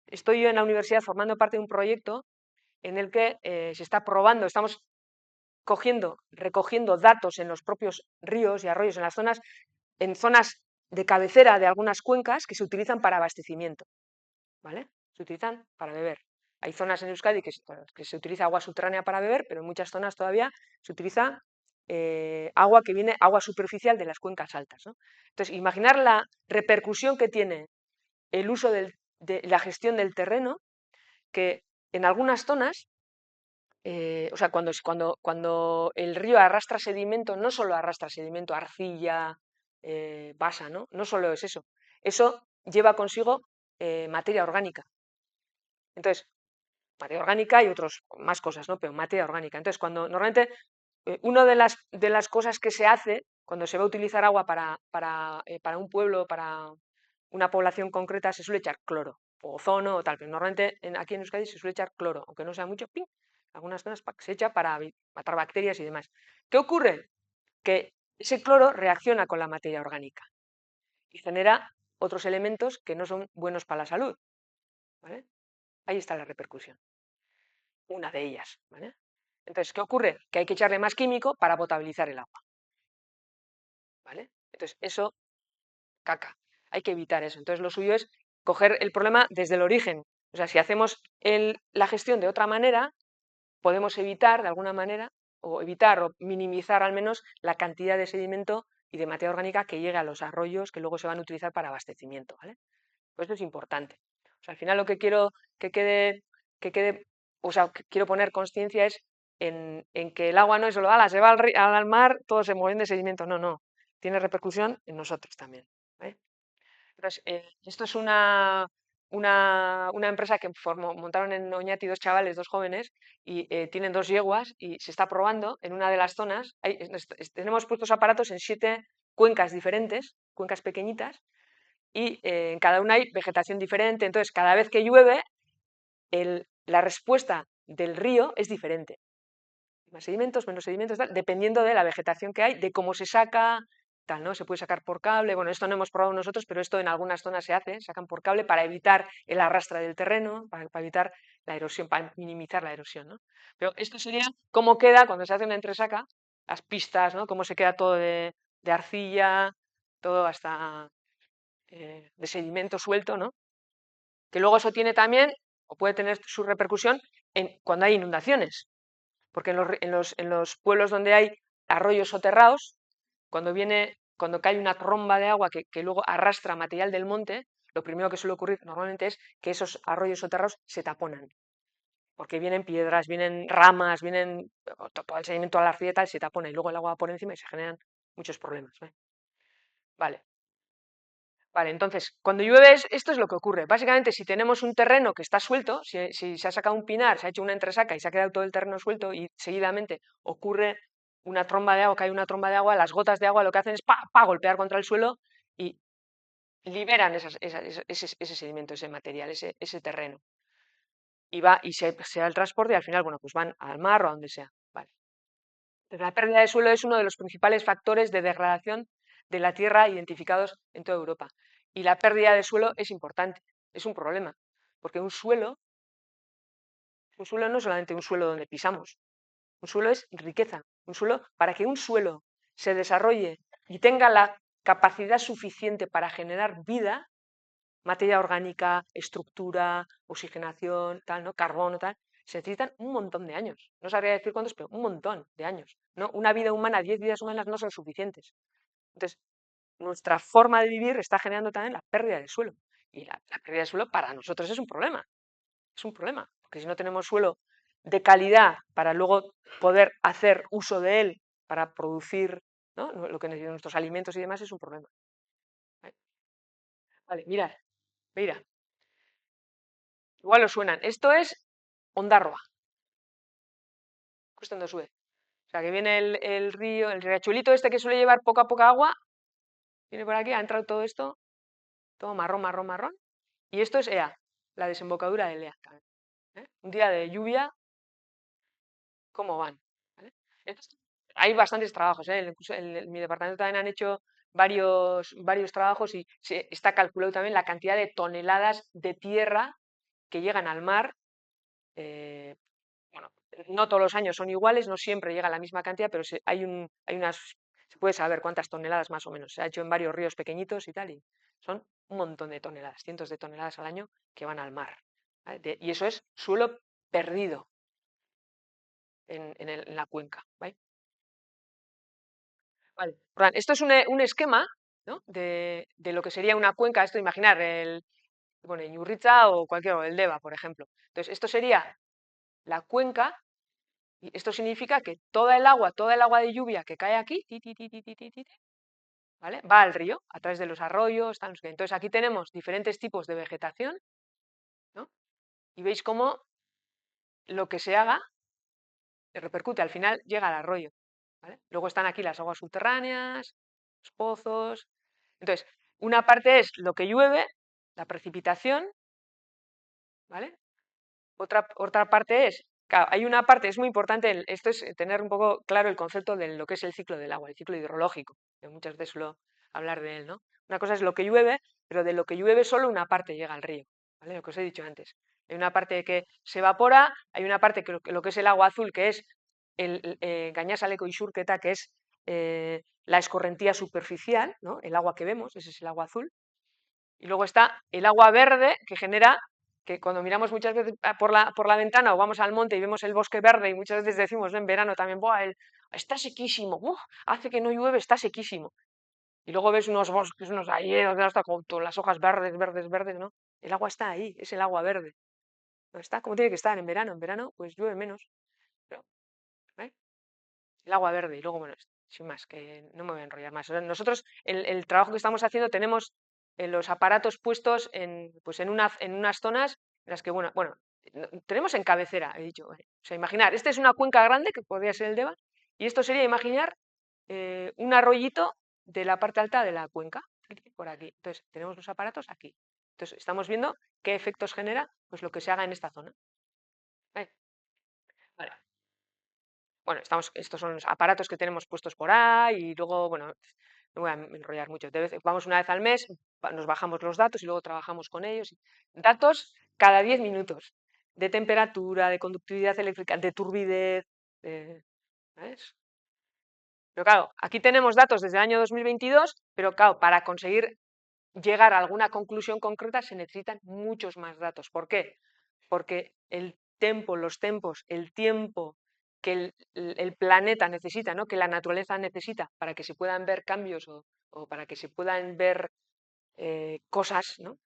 estoy yo en la universidad formando parte de un proyecto en el que se está probando, estamos recogiendo datos en los propios ríos y arroyos, en zonas de cabecera de algunas cuencas que se utilizan para abastecimiento, ¿vale? Se utilizan para beber. Hay zonas en Euskadi que se utiliza agua subterránea para beber, pero en muchas zonas todavía se utiliza agua superficial de las cuencas altas, ¿no? Entonces, imaginar la repercusión que tiene el uso de la gestión del terreno, que en algunas zonas, o sea, cuando el río arrastra sedimento, no solo arrastra sedimento, arcilla, basa, ¿no? No solo es eso. Eso lleva consigo materia orgánica. Entonces, materia orgánica y otras más cosas, ¿no? Pero materia orgánica. Entonces, cuando normalmente una de las cosas que se hace cuando se va a utilizar agua para un pueblo, para una población concreta, se suele echar cloro o ozono o tal, pero normalmente aquí en Euskadi se suele echar cloro, aunque no sea mucho, ¡pim! Algunas zonas se echa para matar bacterias y demás. ¿Qué ocurre? Que ese cloro reacciona con la materia orgánica y genera otros elementos que no son buenos para la salud, ¿vale? Ahí está la repercusión, una de ellas, ¿vale? Entonces, ¿qué ocurre? Que hay que echarle más químico para potabilizar el agua, ¿vale? Entonces, eso, caca, hay que evitar eso. Entonces, lo suyo es coger el problema desde el origen. O sea, si hacemos la gestión de otra manera, podemos evitar, de alguna manera, o minimizar al menos la cantidad de sedimento y de materia orgánica que llegue a los arroyos que luego se van a utilizar para abastecimiento, ¿vale? Pues esto es importante. O sea, al final lo que quiero que quede, o sea, que quiero poner conciencia es en que el agua no es solo, se va al mar, todo se mueve de sedimento. No, no. Tiene repercusión en nosotros también, ¿vale? Entonces, esto es una empresa que montaron en Oñati dos chavales, dos jóvenes, y tienen dos yeguas y se está probando en una de las zonas. Tenemos puestos aparatos en 7 cuencas diferentes, cuencas pequeñitas, y en cada una hay vegetación diferente. Entonces, cada vez que llueve, la respuesta del río es diferente. Más sedimentos, menos sedimentos, tal, dependiendo de la vegetación que hay, de cómo se saca, tal, ¿no? Se puede sacar por cable. Bueno, esto no hemos probado nosotros, pero esto en algunas zonas se hace, sacan por cable para evitar el arrastre del terreno, para evitar la erosión, para minimizar la erosión, ¿no? Pero esto sería cómo queda cuando se hace una entresaca, las pistas, ¿no? Cómo se queda todo de arcilla, todo hasta de sedimento suelto, ¿no? Que luego eso tiene también, o puede tener su repercusión cuando hay inundaciones, porque en los pueblos donde hay arroyos soterrados, cuando cae una tromba de agua que luego arrastra material del monte, lo primero que suele ocurrir normalmente es que esos arroyos soterrados se taponan, porque vienen piedras, vienen ramas, vienen todo el sedimento de la arcilla y tal, se tapona y luego el agua va por encima y se generan muchos problemas. Vale. Vale, entonces, cuando llueve esto es lo que ocurre. Básicamente, si tenemos un terreno que está suelto, si se ha sacado un pinar, se ha hecho una entresaca y se ha quedado todo el terreno suelto y seguidamente ocurre una tromba de agua, cae una tromba de agua, las gotas de agua lo que hacen es pa, golpear contra el suelo y liberan ese sedimento, ese material, ese terreno. Y se da el transporte y al final, bueno, pues van al mar o a donde sea. Vale. Entonces, la pérdida de suelo es uno de los principales factores de degradación de la tierra identificados en toda Europa. Y la pérdida de suelo es importante, es un problema, porque un suelo no es solamente un suelo donde pisamos, un suelo es riqueza, un suelo, para que un suelo se desarrolle y tenga la capacidad suficiente para generar vida, materia orgánica, estructura, oxigenación, tal, ¿no? Carbono, tal, se necesitan un montón de años. No sabría decir cuántos, pero un montón de años. ¿No? Una vida humana, 10 vidas humanas no son suficientes. Entonces, nuestra forma de vivir está generando también la pérdida de suelo. Y la pérdida de suelo para nosotros es un problema. Es un problema. Porque si no tenemos suelo de calidad para luego poder hacer uso de él para producir, ¿no?, lo que necesitan nuestros alimentos y demás, es un problema. Vale, mira. Igual os suenan. Esto es Ondarroa. Cuestión de sube. O sea, que viene el río, el riachuelito este que suele llevar poca agua, viene por aquí, ha entrado todo esto, todo marrón. Y esto es Ea, la desembocadura del Ea. ¿Eh? Un día de lluvia, ¿cómo van? ¿Vale? Entonces, hay bastantes trabajos, ¿eh? Incluso en mi departamento también han hecho varios trabajos y se está calculado también la cantidad de toneladas de tierra que llegan al mar. Bueno, no todos los años son iguales, no siempre llega la misma cantidad, pero se puede saber cuántas toneladas más o menos. Se ha hecho en varios ríos pequeñitos y tal, y son un montón de toneladas, cientos de toneladas al año que van al mar. ¿Vale? Y eso es suelo perdido en la cuenca. ¿Vale? Vale. Esto es un esquema, ¿no?, de lo que sería una cuenca. Esto, imaginar bueno, Iñurritza o el Deva, por ejemplo. Entonces, esto sería la cuenca. Y esto significa que toda el agua de lluvia que cae aquí, ¿vale?, va al río a través de los arroyos. Tal, no sé qué. Entonces aquí tenemos diferentes tipos de vegetación, ¿no? Y veis cómo lo que se haga repercute, al final llega al arroyo. ¿Vale? Luego están aquí las aguas subterráneas, los pozos. Entonces, una parte es lo que llueve, la precipitación, ¿vale? Otra parte es, claro, hay una parte, es muy importante, esto es tener un poco claro el concepto de lo que es el ciclo del agua, el ciclo hidrológico, que muchas veces suelo hablar de él, ¿no? Una cosa es lo que llueve, pero de lo que llueve solo una parte llega al río, ¿vale? Lo que os he dicho antes. Hay una parte que se evapora, hay una parte que lo que es el agua azul, que es el Gañasaleko Isurketa, que es la escorrentía superficial, ¿no?, el agua que vemos, ese es el agua azul. Y luego está el agua verde, que genera, que cuando miramos muchas veces por la ventana o vamos al monte y vemos el bosque verde, y muchas veces decimos, ¿no?, en verano también, ¡buah, está sequísimo! Hace que no llueve, está sequísimo. Y luego ves unos bosques, unos ayeros, hasta con todas las hojas verdes, ¿no? El agua está ahí, es el agua verde. No está como tiene que estar en verano. En verano, pues llueve menos. Pero, ¿eh?, el agua verde. Y luego, bueno, sin más, que no me voy a enrollar más. Nosotros, el trabajo que estamos haciendo, tenemos los aparatos puestos pues en unas zonas en las que, bueno, tenemos en cabecera, he dicho. O sea, imaginar, esta es una cuenca grande, que podría ser el Deva, y esto sería imaginar un arroyito de la parte alta de la cuenca, por aquí. Entonces, tenemos los aparatos aquí. Entonces, estamos viendo qué efectos genera pues lo que se haga en esta zona. Vale. Bueno, estos son los aparatos que tenemos puestos por ahí y luego, bueno, no voy a enrollar mucho. Vamos una vez al mes, nos bajamos los datos y luego trabajamos con ellos. Datos cada 10 minutos de temperatura, de conductividad eléctrica, de turbidez. ¿Ves? Pero claro, aquí tenemos datos desde el año 2022, pero claro, para conseguir llegar a alguna conclusión concreta se necesitan muchos más datos. ¿Por qué? Porque los tempos, el tiempo que el planeta necesita, ¿no?, que la naturaleza necesita para que se puedan ver cambios o para que se puedan ver cosas, ¿no?,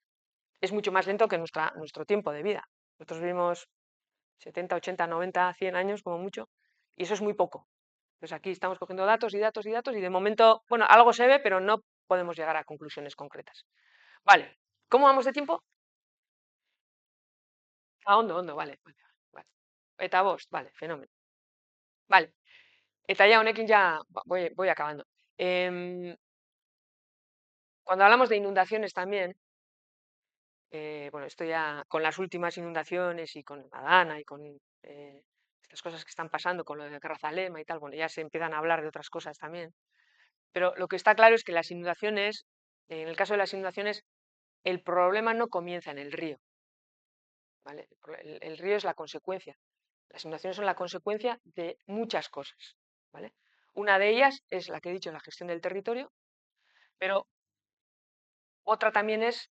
es mucho más lento que nuestro tiempo de vida. Nosotros vivimos 70, 80, 90, 100 años como mucho, y eso es muy poco. Entonces aquí estamos cogiendo datos y datos y datos y de momento, bueno, algo se ve, pero no podemos llegar a conclusiones concretas. Vale, ¿cómo vamos de tiempo? A hondo, hondo, vale, vale, vale. Eta bost, vale, fenómeno. Vale, eta ya honekin ya voy acabando. Cuando hablamos de inundaciones también, bueno, esto ya con las últimas inundaciones y con Adana y con estas cosas que están pasando con lo de Grazalema y tal, bueno, ya se empiezan a hablar de otras cosas también. Pero lo que está claro es que las inundaciones, en el caso de las inundaciones, el problema no comienza en el río, ¿vale? El río es la consecuencia. Las inundaciones son la consecuencia de muchas cosas, ¿vale? Una de ellas es la que he dicho, la gestión del territorio, pero otra también es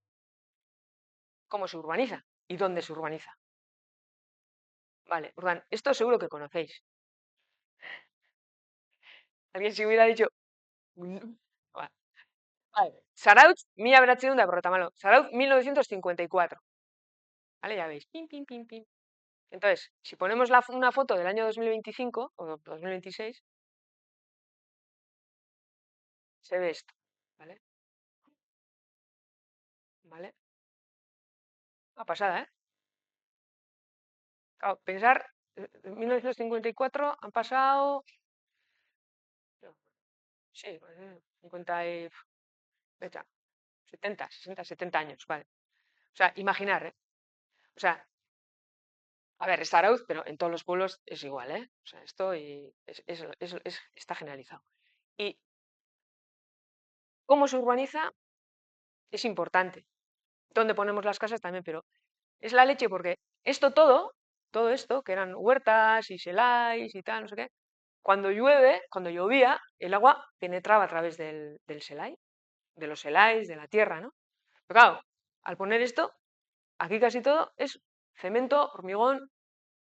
cómo se urbaniza y dónde se urbaniza. Vale, Urban, esto seguro que conocéis. Alguien si hubiera dicho... Vale. Vale. Zarautz, mila bederatziehun eta berrogeita hamalau. Zarautz, 1954. ¿Vale? Ya veis. Pim, pim, pim, pim. Entonces, si ponemos una foto del año 2025 o 2026, se ve esto. ¿Vale? ¿Vale? Una pasada, ¿eh? Claro, pensar, en 1954 han pasado, sí, 50 y, fecha, 70, 60, 70 años, ¿vale? O sea, imaginar, ¿eh? O sea, a ver, es Zarauz, pero en todos los pueblos es igual, ¿eh? O sea, esto está generalizado. Y cómo se urbaniza es importante. Dónde ponemos las casas también, pero es la leche porque todo esto, que eran huertas y selais y tal, no sé qué, cuando llueve, cuando llovía, el agua penetraba a través del selai, de los selais, de la tierra, ¿no? Pero claro, al poner esto, aquí casi todo es cemento, hormigón,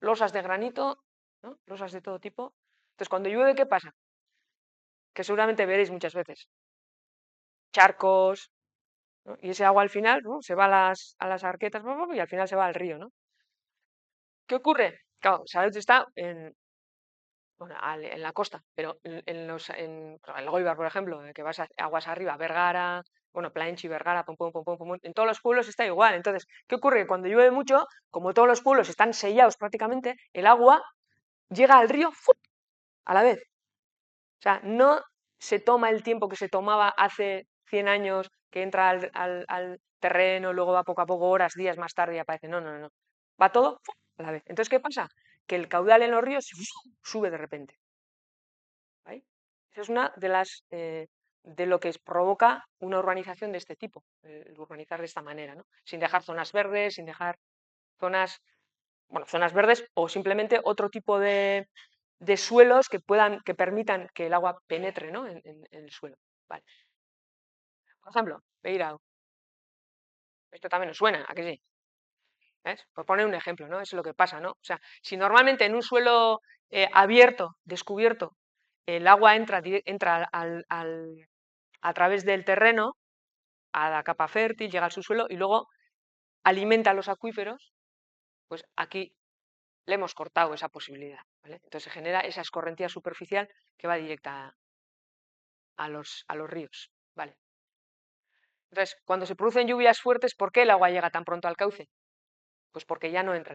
losas de granito, ¿no? Losas de todo tipo. Entonces, cuando llueve, ¿qué pasa? Que seguramente veréis muchas veces. Charcos, ¿no? Y ese agua al final, ¿no? Se va a las arquetas y al final se va al río, ¿no? ¿Qué ocurre? Claro, Sarauch está bueno, en la costa, pero en el Goibar, por ejemplo, que vas aguas arriba, Vergara, bueno, Plaenchi, Vergara, pum, pum, pum, pum, pum, en todos los pueblos está igual. Entonces, ¿qué ocurre? Que cuando llueve mucho, como todos los pueblos están sellados prácticamente, el agua llega al río ¡fu! A la vez. O sea, no se toma el tiempo que se tomaba hace 100 años, que entra al terreno, luego va poco a poco, horas, días más tarde y aparece. No, no, no, no. Va todo ¡fu! A la vez. Entonces, ¿qué pasa? Que el caudal en los ríos ¡fu! Sube de repente. ¿Vale? Esa es una de las de lo que provoca una urbanización de este tipo, el urbanizar de esta manera, ¿no? Sin dejar zonas verdes, sin dejar zonas, bueno, zonas verdes o simplemente otro tipo de suelos que permitan que el agua penetre, ¿no? en el suelo. Vale. Por ejemplo, Beirao. Esto también os suena, ¿a que sí? ¿Ves? Por poner un ejemplo, ¿no? Eso es lo que pasa, ¿no? O sea, si normalmente en un suelo abierto, descubierto, el agua entra a través del terreno a la capa fértil, llega al subsuelo y luego alimenta los acuíferos, pues aquí le hemos cortado esa posibilidad, ¿vale? Entonces se genera esa escorrentía superficial que va directa a los ríos, ¿vale? Entonces, cuando se producen lluvias fuertes, ¿por qué el agua llega tan pronto al cauce? Pues porque ya no entra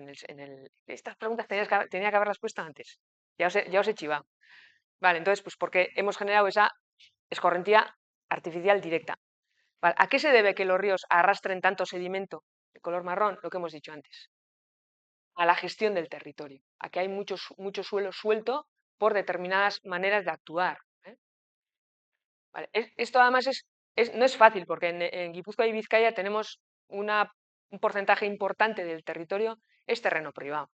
Estas preguntas tenía que haberlas puesto antes. Ya os he chivado. Vale, entonces, pues porque hemos generado esa escorrentía artificial directa. Vale, ¿a qué se debe que los ríos arrastren tanto sedimento de color marrón? Lo que hemos dicho antes. A la gestión del territorio. A que hay mucho suelo suelto por determinadas maneras de actuar. ¿Eh? Vale, esto además no es fácil porque en Guipúzcoa y Vizcaya tenemos un porcentaje importante del territorio es terreno privado.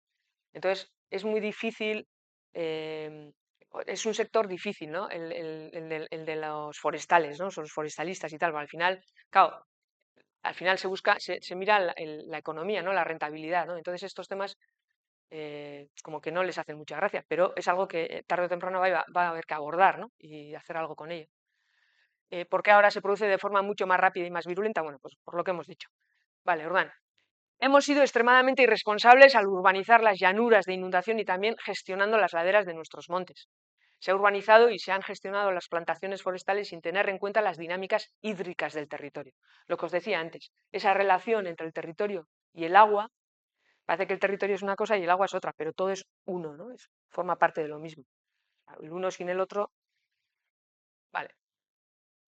Entonces es muy difícil, es un sector difícil, ¿no? El de los forestales, ¿no? Son los forestalistas y tal. Pero al final se mira la economía, ¿no? La rentabilidad, ¿no? Entonces estos temas como que no les hacen mucha gracia, pero es algo que tarde o temprano va a haber que abordar, ¿no? Y hacer algo con ello. ¿Por qué ahora se produce de forma mucho más rápida y más virulenta? Bueno, pues por lo que hemos dicho. Vale, Ordan. Hemos sido extremadamente irresponsables al urbanizar las llanuras de inundación y también gestionando las laderas de nuestros montes. Se ha urbanizado y se han gestionado las plantaciones forestales sin tener en cuenta las dinámicas hídricas del territorio. Lo que os decía antes, esa relación entre el territorio y el agua, parece que el territorio es una cosa y el agua es otra, pero todo es uno, ¿no? Forma parte de lo mismo. El uno sin el otro. Vale.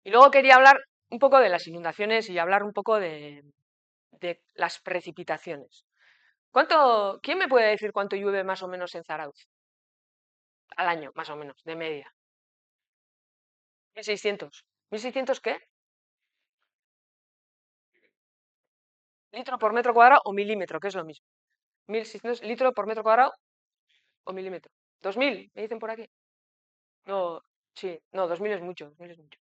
Y luego quería hablar un poco de las inundaciones y hablar un poco de las precipitaciones. ¿Quién me puede decir cuánto llueve más o menos en Zarauz? Al año, más o menos, de media. 1600. ¿1600 qué? ¿Litro por metro cuadrado o milímetro? Que es lo mismo. 1600 litros por metro cuadrado o milímetro. 2000, me dicen por aquí. No, sí, no, 2000 es mucho, 2000 es mucho.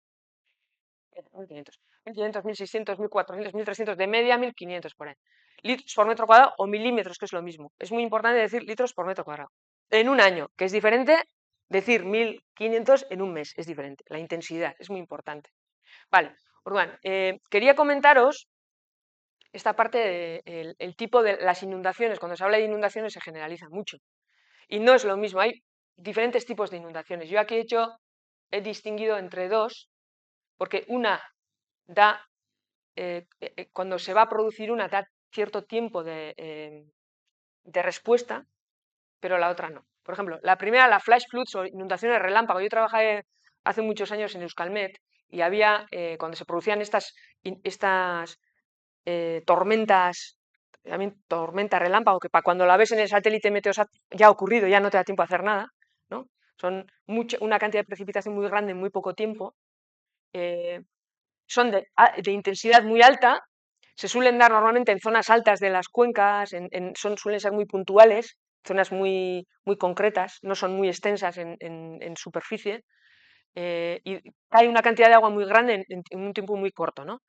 1500, 1500, 1600, 1400, 1300, de media 1500 por ahí. Litros por metro cuadrado o milímetros, que es lo mismo. Es muy importante decir litros por metro cuadrado. En un año, que es diferente, decir 1500 en un mes, es diferente. La intensidad es muy importante. Vale, Urban, quería comentaros esta parte del tipo de las inundaciones. Cuando se habla de inundaciones se generaliza mucho. Y no es lo mismo, hay diferentes tipos de inundaciones. Yo aquí he distinguido entre dos, porque una da, cuando se va a producir una, da cierto tiempo de respuesta, pero la otra no. Por ejemplo, la primera, la flash floods o inundaciones relámpago. Yo trabajé hace muchos años en Euskalmet y había, cuando se producían estas tormentas, también tormenta relámpago, que para cuando la ves en el satélite Meteosat ya ha ocurrido, ya no te da tiempo a hacer nada, ¿no? Son una cantidad de precipitación muy grande en muy poco tiempo, eh, son de intensidad muy alta, se suelen dar normalmente en zonas altas de las cuencas, suelen ser muy puntuales, zonas muy concretas, no son muy extensas en superficie, y hay una cantidad de agua muy grande en un tiempo muy corto, ¿no?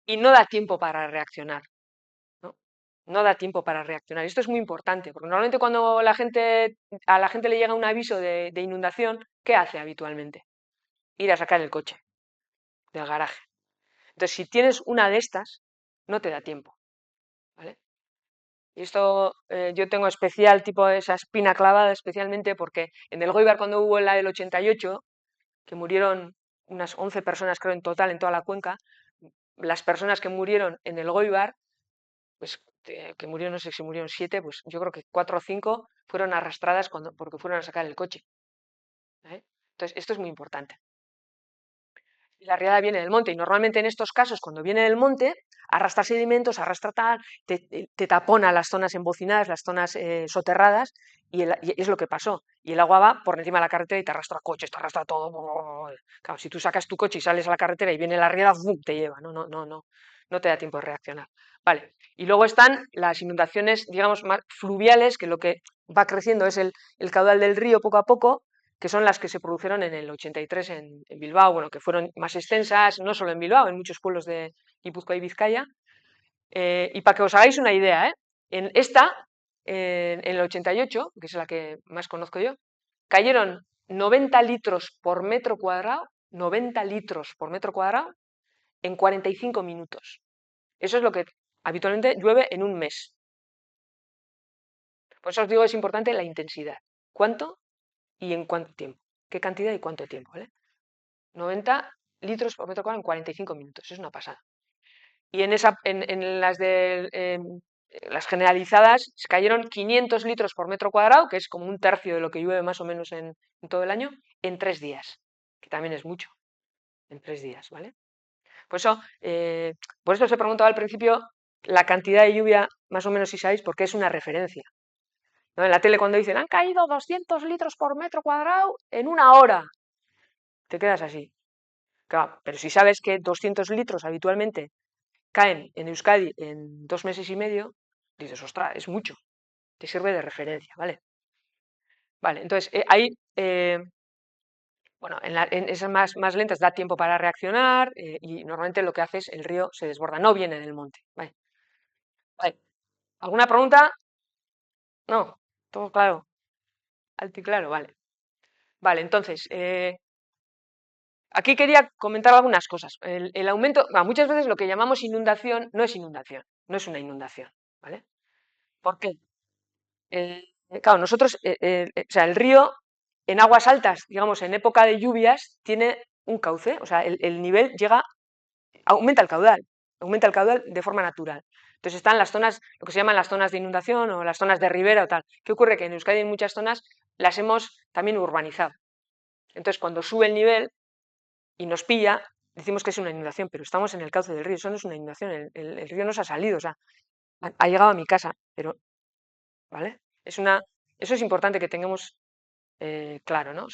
Y no da tiempo para reaccionar. ¿No? No da tiempo para reaccionar. Esto es muy importante, porque normalmente cuando a la gente le llega un aviso de inundación, ¿qué hace habitualmente? Ir a sacar el coche del garaje. Entonces, si tienes una de estas, no te da tiempo. ¿Vale? Y esto yo tengo especial tipo de esa espina clavada, especialmente porque en el Goibar, cuando hubo la del 88, que murieron unas 11 personas, creo, en total en toda la cuenca, las personas que murieron en el Goibar, pues que murieron, no sé si murieron 7, pues yo creo que 4 o 5 fueron arrastradas porque fueron a sacar el coche. ¿Eh? Entonces, esto es muy importante. Y la riada viene del monte, y normalmente en estos casos, cuando viene del monte, arrastra sedimentos, arrastra tal, te tapona las zonas embocinadas, las zonas soterradas, y es lo que pasó. Y el agua va por encima de la carretera y te arrastra coches, te arrastra todo. Claro, si tú sacas tu coche y sales a la carretera y viene la riada, ¡fum!, te lleva. No te da tiempo de reaccionar. Vale. Y luego están las inundaciones, digamos, más fluviales, que lo que va creciendo es el caudal del río poco a poco, que son las que se produjeron en el 83 en Bilbao, bueno, que fueron más extensas, no solo en Bilbao, en muchos pueblos de Guipúzcoa y Vizcaya. Y para que os hagáis una idea, en en el 88, que es la que más conozco yo, cayeron 90 litros por metro cuadrado, 90 litros por metro cuadrado en 45 minutos. Eso es lo que habitualmente llueve en un mes. Por eso os digo, es importante la intensidad. ¿Cuánto y en cuánto tiempo? ¿Qué cantidad y cuánto tiempo? ¿Vale? 90 litros por metro cuadrado en 45 minutos, es una pasada. Y en las generalizadas se cayeron 500 litros por metro cuadrado, que es como un tercio de lo que llueve más o menos en todo el año, en 3 días, que también es mucho, en 3 días, ¿vale? Por eso os he preguntado al principio la cantidad de lluvia, más o menos si sabéis, porque es una referencia. ¿No? En la tele cuando dicen, han caído 200 litros por metro cuadrado en una hora, te quedas así. Claro, pero si sabes que 200 litros habitualmente caen en Euskadi en 2 meses y medio, dices, ostras, es mucho, te sirve de referencia, ¿vale? Vale, entonces ahí, bueno, en esas más lentas da tiempo para reaccionar y normalmente lo que hace es el río se desborda, no viene del monte, ¿vale? Vale. ¿Alguna pregunta? No, todo claro, alto y claro, vale. Vale, entonces, aquí quería comentar algunas cosas. El aumento, muchas veces lo que llamamos inundación no es inundación. no es una inundación, ¿vale? ¿Por qué? Claro, nosotros, o sea, el río en aguas altas, digamos, en época de lluvias, tiene un cauce, o sea, el nivel llega, aumenta el caudal de forma natural. Entonces están las zonas, lo que se llaman las zonas de inundación o las zonas de ribera o tal. ¿Qué ocurre? Que en Euskadi en muchas zonas las hemos también urbanizado. Entonces, cuando sube el nivel y nos pilla, decimos que es una inundación, pero estamos en el cauce del río, eso no es una inundación, el río nos ha salido, o sea, ha llegado a mi casa, pero, ¿vale? Eso es importante que tengamos claro, ¿no?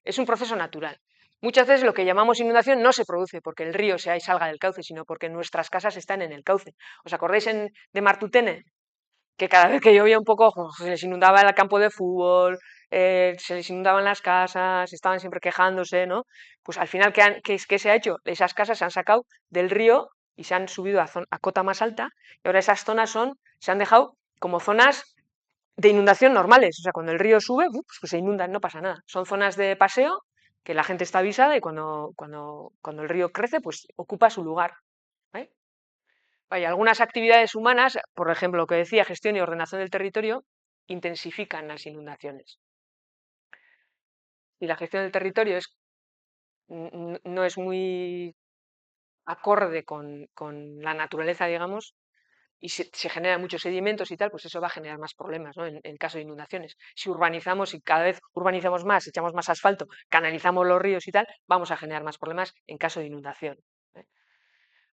Es un proceso natural. Muchas veces lo que llamamos inundación no se produce porque el río se salga del cauce, sino porque nuestras casas están en el cauce. ¿Os acordáis de Martutene? Que cada vez que llovía un poco se les inundaba el campo de fútbol, se les inundaban las casas, estaban siempre quejándose, ¿no? Pues al final, ¿qué se ha hecho? Esas casas se han sacado del río y se han subido a cota más alta y ahora esas zonas se han dejado como zonas de inundación normales. O sea, cuando el río sube, pues se inundan, no pasa nada. Son zonas de paseo que la gente está avisada y cuando el río crece, pues ocupa su lugar. ¿Vale? Vaya, algunas actividades humanas, por ejemplo, lo que decía, gestión y ordenación del territorio, intensifican las inundaciones. Y la gestión del territorio no es muy acorde con la naturaleza, digamos, y se generan muchos sedimentos y tal, pues eso va a generar más problemas, ¿no? En caso de inundaciones. Si urbanizamos y cada vez urbanizamos más, echamos más asfalto, canalizamos los ríos y tal, vamos a generar más problemas en caso de inundación. ¿Eh?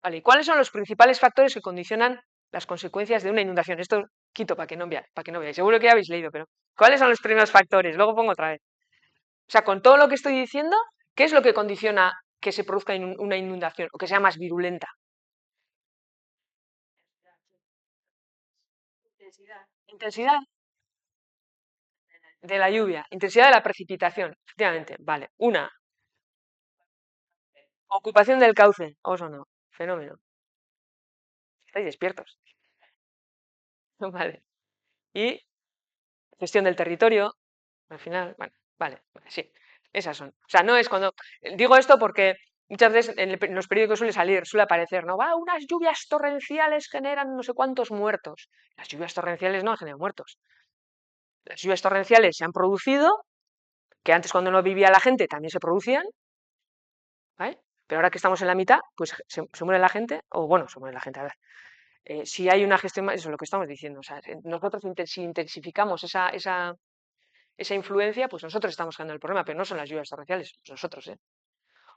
Vale, ¿y cuáles son los principales factores que condicionan las consecuencias de una inundación? Esto quito para que no veáis. Seguro que ya habéis leído, pero ¿cuáles son los primeros factores? Luego pongo otra vez. O sea, con todo lo que estoy diciendo, ¿qué es lo que condiciona que se produzca una inundación o que sea más virulenta? Intensidad de la lluvia, intensidad de la precipitación, efectivamente, vale. Una, ocupación del cauce, o no, fenómeno. Estáis despiertos, vale. Y gestión del territorio, al final, bueno, vale, sí, esas son. O sea, no es cuando. Digo esto porque muchas veces en los periódicos suele aparecer, ¿no? Va, unas lluvias torrenciales generan no sé cuántos muertos. Las lluvias torrenciales no generan muertos. Las lluvias torrenciales se han producido, que antes cuando no vivía la gente también se producían, ¿vale? Pero ahora que estamos en la mitad, pues se muere la gente, o bueno, se muere la gente, a ver. Si hay una gestión, eso es lo que estamos diciendo, o sea, nosotros si intensificamos esa influencia, pues nosotros estamos creando el problema, pero no son las lluvias torrenciales, pues nosotros, ¿eh?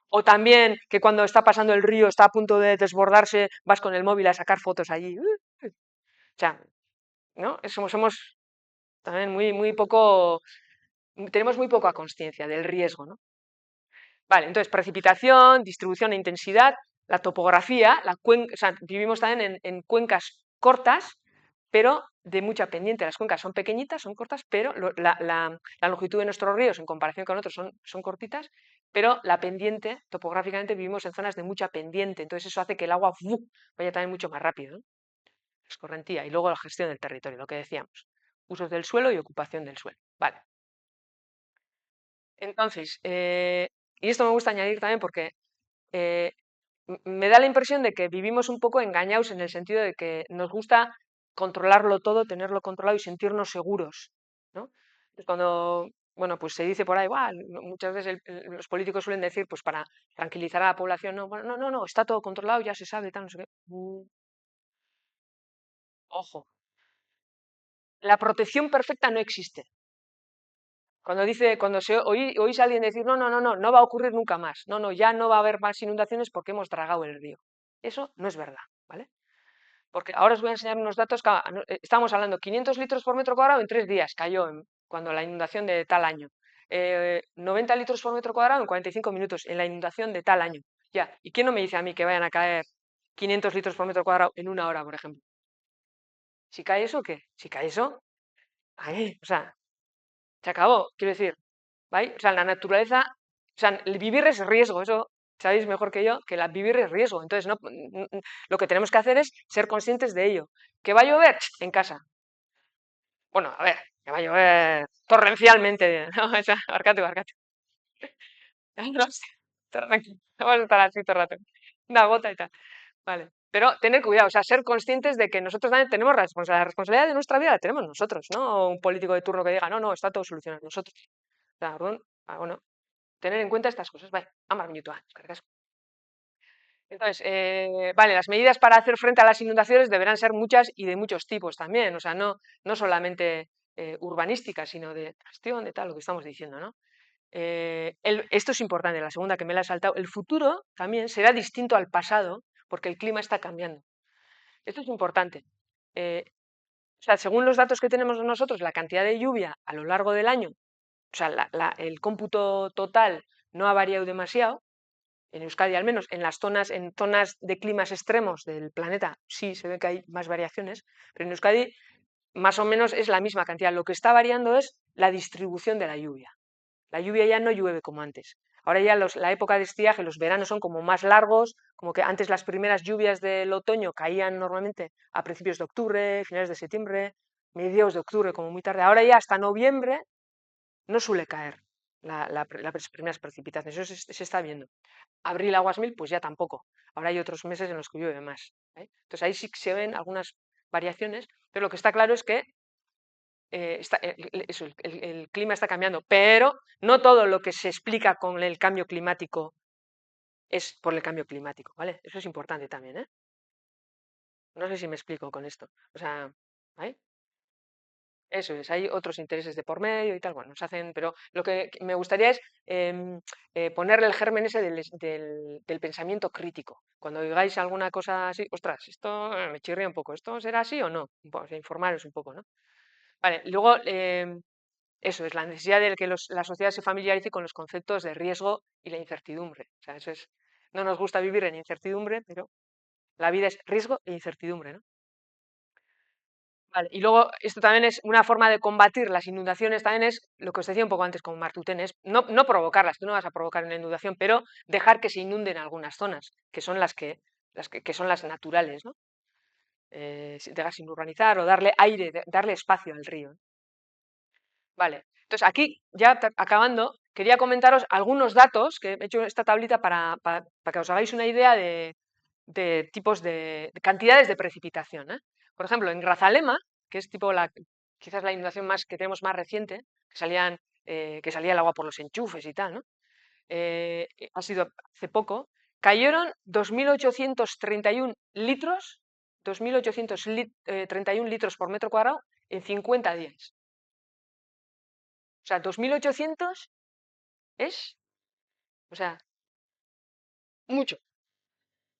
O también que cuando está pasando el río, está a punto de desbordarse, vas con el móvil a sacar fotos allí. O sea, ¿no? Somos también muy poco, tenemos muy poca conciencia del riesgo, ¿no? Vale, entonces precipitación, distribución e intensidad, la topografía, o sea, vivimos también en cuencas cortas, pero de mucha pendiente. Las cuencas son pequeñitas, son cortas, pero la longitud de nuestros ríos en comparación con otros son cortitas, pero la pendiente, topográficamente vivimos en zonas de mucha pendiente, entonces eso hace que el agua vaya también mucho más rápido, ¿no? Escorrentía. Y luego la gestión del territorio, lo que decíamos, usos del suelo y ocupación del suelo. Vale. Entonces, y esto me gusta añadir también porque eh, me da la impresión de que vivimos un poco engañados en el sentido de que nos gusta controlarlo todo, tenerlo controlado y sentirnos seguros, ¿no? Entonces, cuando, bueno, pues se dice por ahí, "Buah", muchas veces los políticos suelen decir, pues para tranquilizar a la población, no, bueno, no, está todo controlado, ya se sabe, tal, no sé qué. Ojo, la protección perfecta no existe. Cuando oís a alguien decir, no va a ocurrir nunca más, no, ya no va a haber más inundaciones porque hemos dragado el río. Eso no es verdad, ¿vale? Porque ahora os voy a enseñar unos datos que estamos hablando 500 litros por metro cuadrado en 3 días, cayó cuando la inundación de tal año. 90 litros por metro cuadrado en 45 minutos en la inundación de tal año. Ya, ¿y quién no me dice a mí que vayan a caer 500 litros por metro cuadrado en una hora, por ejemplo? Si cae eso, ¿qué? Si cae eso, ahí, o sea, se acabó. Quiero decir, ¿vale? O sea, la naturaleza, o sea, el vivir es riesgo, eso sabéis mejor que yo, que vivir es riesgo. Entonces, no, lo que tenemos que hacer es ser conscientes de ello. ¿Que va a llover? En casa. Bueno, a ver, que va a llover torrencialmente. No, o sea, Arcate. No sé, vamos a estar así todo el rato. Una gota y tal. Vale. Pero tener cuidado, o sea, ser conscientes de que nosotros también tenemos la responsabilidad de nuestra vida la tenemos nosotros, no un político de turno que diga, no, no, está todo solucionado nosotros. O sea, bueno, tener en cuenta estas cosas. Vale, hamar minutua, eskerrik asko. Entonces, vale, las medidas para hacer frente a las inundaciones deberán ser muchas y de muchos tipos también, o sea, no solamente urbanísticas, sino de gestión, de tal, lo que estamos diciendo, ¿no? Esto es importante, la segunda que me la he saltado. El futuro también será distinto al pasado porque el clima está cambiando. Esto es importante. Eh, o sea, según los datos que tenemos nosotros, la cantidad de lluvia a lo largo del año, o sea, el cómputo total no ha variado demasiado. En Euskadi, al menos en zonas de climas extremos del planeta, sí se ve que hay más variaciones, pero en Euskadi más o menos es la misma cantidad. Lo que está variando es la distribución de la lluvia. La lluvia ya no llueve como antes. Ahora ya la época de estiaje, los veranos son como más largos, como que antes las primeras lluvias del otoño caían normalmente a principios de octubre, finales de septiembre, mediados de octubre, como muy tarde. Ahora ya hasta noviembre no suele caer las primeras precipitaciones, eso se está viendo. Abril, aguas mil, pues ya tampoco. Ahora hay otros meses en los que llueve más. Entonces ahí sí que se ven algunas variaciones, pero lo que está claro es que el clima está cambiando, pero no todo lo que se explica con el cambio climático es por el cambio climático, ¿vale? Eso es importante también, ¿eh? No sé si me explico con esto. O sea, ¿vale? Eso es, hay otros intereses de por medio y tal, bueno, nos hacen, pero lo que me gustaría es ponerle el germen ese del pensamiento crítico. Cuando digáis alguna cosa así, ostras, esto me chirría un poco, ¿esto será así o no? Pues informaros un poco, ¿no? Vale, luego eso es la necesidad de que la sociedad se familiarice con los conceptos de riesgo y la incertidumbre. O sea, eso es, no nos gusta vivir en incertidumbre, pero la vida es riesgo e incertidumbre, ¿no? Vale, y luego esto también es una forma de combatir las inundaciones, también es lo que os decía un poco antes con Martutén, es no provocarlas, tú no vas a provocar una inundación, pero dejar que se inunden algunas zonas, que son que son las naturales, ¿no? Dejar sin urbanizar o darle aire, darle espacio al río. Vale, entonces aquí ya acabando, quería comentaros algunos datos que he hecho esta tablita para que os hagáis una idea de tipos de cantidades de precipitación, ¿eh? Por ejemplo, en Grazalema, que es tipo quizás la inundación más que tenemos más reciente, que salía el agua por los enchufes y tal, ¿no? Ha sido hace poco, cayeron 2.831 litros, 2.831 litros por metro cuadrado en 50 días. O sea, 2.800 es, o sea, mucho.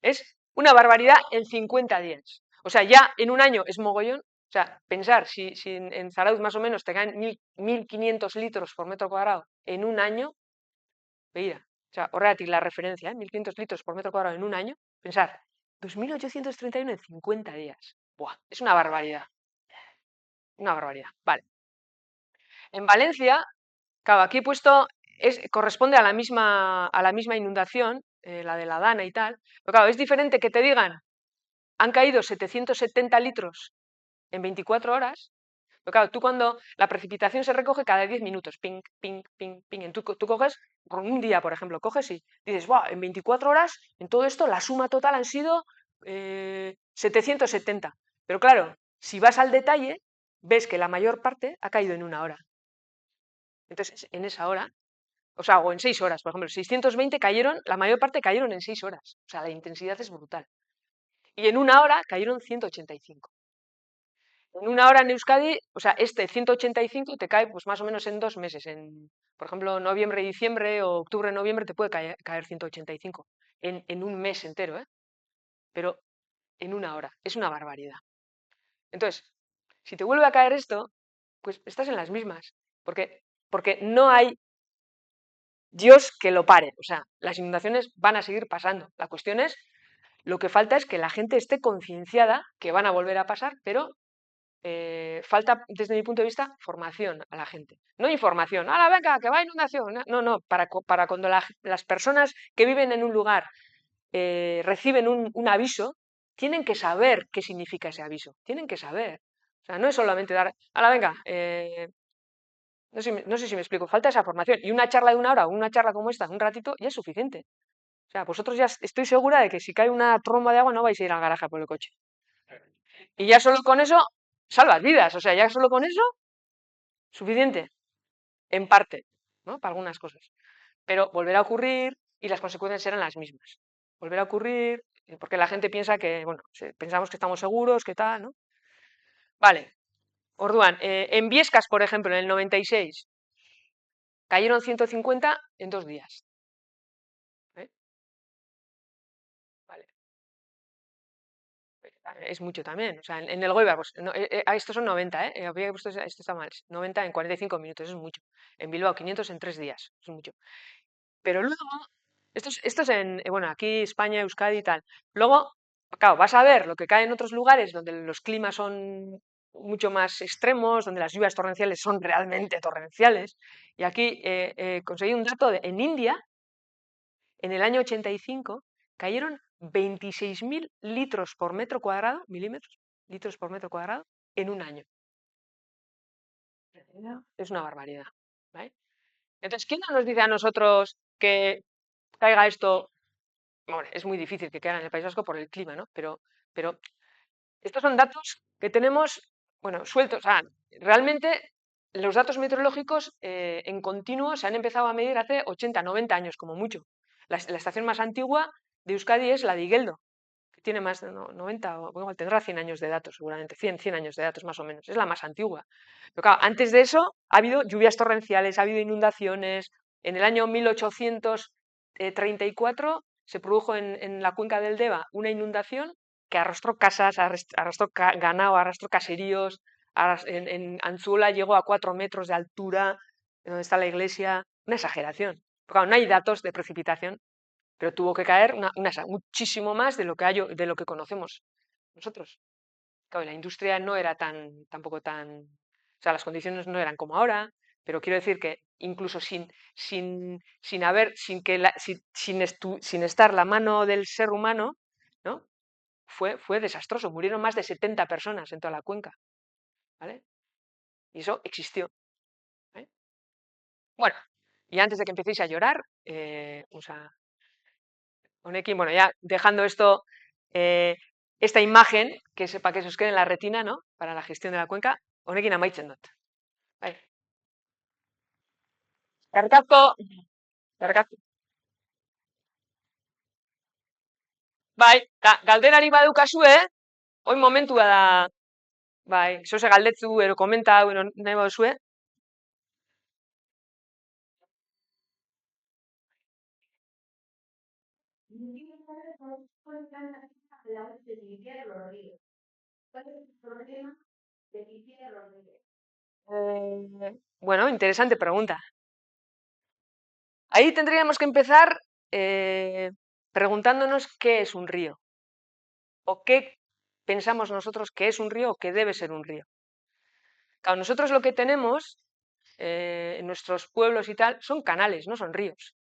Es una barbaridad en 50 días. O sea, ya en un año es mogollón. O sea, pensar si en Zarauz más o menos te caen 1.500 litros por metro cuadrado en un año, veía. O sea, horregatik la referencia, 1.500 litros por metro cuadrado en un año. Pensar, 2.831 en 50 días. Buah, es una barbaridad. Una barbaridad. Vale. En Valencia, claro, aquí he puesto, corresponde a la misma inundación, la de la Dana y tal, pero claro, es diferente que te digan, han caído 770 litros en 24 horas, pero claro, tú cuando la precipitación se recoge cada 10 minutos, ping, ping, ping, ping, tú coges, con un día, por ejemplo, coges y dices, wow, en 24 horas, en todo esto, la suma total han sido 770. Pero claro, si vas al detalle, ves que la mayor parte ha caído en una hora. Entonces, en esa hora, o sea, o en 6 horas, por ejemplo, 620 cayeron, la mayor parte cayeron en 6 horas. O sea, la intensidad es brutal. Y en una hora cayeron 185. En una hora en Euskadi, o sea, este 185 te cae pues más o menos en 2 meses. Por ejemplo, noviembre, diciembre o octubre, noviembre te puede caer 185 en un mes entero, ¿eh? Pero en una hora. Es una barbaridad. Entonces, si te vuelve a caer esto, pues estás en las mismas. Porque no hay Dios que lo pare. O sea, las inundaciones van a seguir pasando. La cuestión es, lo que falta es que la gente esté concienciada que van a volver a pasar, pero falta, desde mi punto de vista, formación a la gente. No información, ¡hala, venga, que va a inundación! No, no, para cuando las personas que viven en un lugar reciben un aviso, tienen que saber qué significa ese aviso. Tienen que saber. O sea, no es solamente dar, ¡hala, venga! No sé si me explico, falta esa formación. Y una charla de una hora o una charla como esta, un ratito, ya es suficiente. O sea, vosotros ya estoy segura de que si cae una tromba de agua no vais a ir al garaje por el coche. Y ya solo con eso salvas vidas. O sea, ya solo con eso, suficiente, en parte, ¿no? Para algunas cosas. Pero volverá a ocurrir y las consecuencias serán las mismas. Volverá a ocurrir porque la gente piensa que, bueno, pensamos que estamos seguros, que tal, ¿no? Vale, Orduan, en Viescas, por ejemplo, en el 96, cayeron 150 en 2 días. ¿Eh? Vale. Es mucho también. O sea, en el Goibar, pues, estos son 90, ¿eh? Habría puesto, esto está mal. 90 en 45 minutos, es mucho. En Bilbao, 500 en 3 días, es mucho. Pero luego, esto es en, bueno, aquí España, Euskadi y tal. Luego, claro, vas a ver lo que cae en otros lugares donde los climas son mucho más extremos, donde las lluvias torrenciales son realmente torrenciales. Y aquí conseguí un dato en India, en el año 85, cayeron 26.000 litros por metro cuadrado, milímetros, litros por metro cuadrado, en un año. Es una barbaridad. ¿Vale? Entonces, ¿quién no nos dice a nosotros que caiga esto? Bueno, es muy difícil que caiga en el País Vasco por el clima, ¿no? Pero estos son datos que tenemos, bueno, sueltos. O sea, realmente los datos meteorológicos en continuo se han empezado a medir hace 80, 90 años, como mucho. La estación más antigua de Euskadi es la de Igueldo, que tiene más de 90, o bueno, tendrá 100 años de datos, seguramente, 100 años de datos más o menos. Es la más antigua. Pero claro, antes de eso ha habido lluvias torrenciales, ha habido inundaciones. En el año 1834 se produjo en la cuenca del Deva una inundación que arrastró casas, arrastró ganado, arrastró caseríos. En Anzuola llegó a 4 metros de altura, donde está la iglesia. Una exageración. Pero claro, no hay datos de precipitación, pero tuvo que caer muchísimo más de lo que conocemos nosotros. Claro, la industria no era tampoco tan, o sea, las condiciones no eran como ahora, pero quiero decir que incluso sin haber, sin que sin estar la mano del ser humano, ¿no? Fue desastroso. Murieron más de 70 personas en toda la cuenca, ¿vale? Y eso existió. ¿Vale? Bueno, y antes de que empecéis a llorar, Honekin, bueno, ya dejando esto, esta imagen, que sepa que se os quede en la retina, ¿no? Para la gestión de la cuenca, honekin amaitzen dut. Bai. Eskerrik asko. Eskerrik asko. Bai, galderarik badukazue, orain momentua da, bai, zoze galdetzu, ero komentau, ero nahi baduzue. Bueno, interesante pregunta. Ahí tendríamos que empezar preguntándonos qué es un río o qué pensamos nosotros que es un río o que debe ser un río. Claro, nosotros lo que tenemos en nuestros pueblos y tal son canales, no son ríos.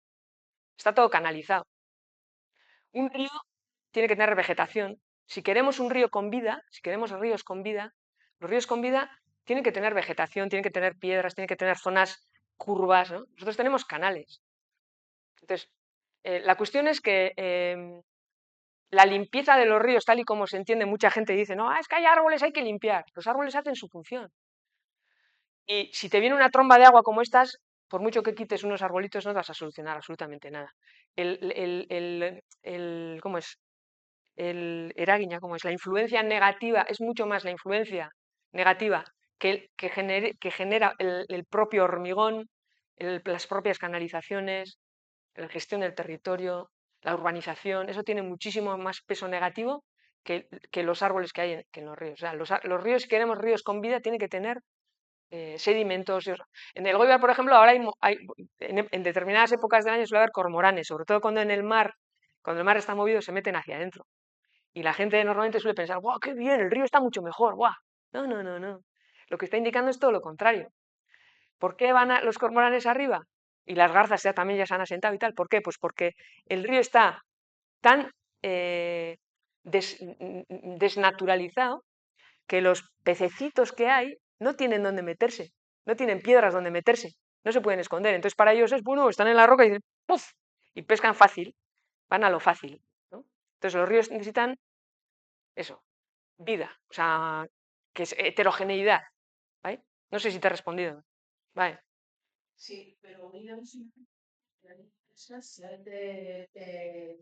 Está todo canalizado. Un río tiene que tener vegetación. Si queremos un río con vida, si queremos ríos con vida, los ríos con vida tienen que tener vegetación, tienen que tener piedras, tienen que tener zonas curvas, ¿no? Nosotros tenemos canales. Entonces, la cuestión es que la limpieza de los ríos, tal y como se entiende, mucha gente dice, no, es que hay árboles, hay que limpiar. Los árboles hacen su función. Y si te viene una tromba de agua como estas, por mucho que quites unos arbolitos, no vas a solucionar absolutamente nada. ¿Cómo es? El eragina, ¿cómo es? La influencia negativa, es mucho más la influencia negativa que genera el propio hormigón, las propias canalizaciones, la gestión del territorio, la urbanización. Eso tiene muchísimo más peso negativo que los árboles que hay que en los ríos. O sea, los ríos, si queremos ríos con vida, tienen que tener sedimentos. En el Goibar, por ejemplo, ahora en determinadas épocas del año suele haber cormoranes, sobre todo cuando el mar está movido, se meten hacia adentro. Y la gente normalmente suele pensar, ¡guau, qué bien! El río está mucho mejor, ¡guau! No, no, no, no. Lo que está indicando es todo lo contrario. ¿Por qué van los cormoranes arriba? Y las garzas también ya se han asentado y tal. ¿Por qué? Pues porque el río está tan desnaturalizado que los pececitos que hay no tienen dónde meterse, no tienen piedras donde meterse, no se pueden esconder. Entonces para ellos es, bueno, están en la roca y dicen, ¡puf! Y pescan fácil, van a lo fácil, ¿no? Entonces los ríos necesitan eso, vida, o sea, que es heterogeneidad, ¿vale? No sé si te he respondido. Vale. Sí, pero mira, esa se hace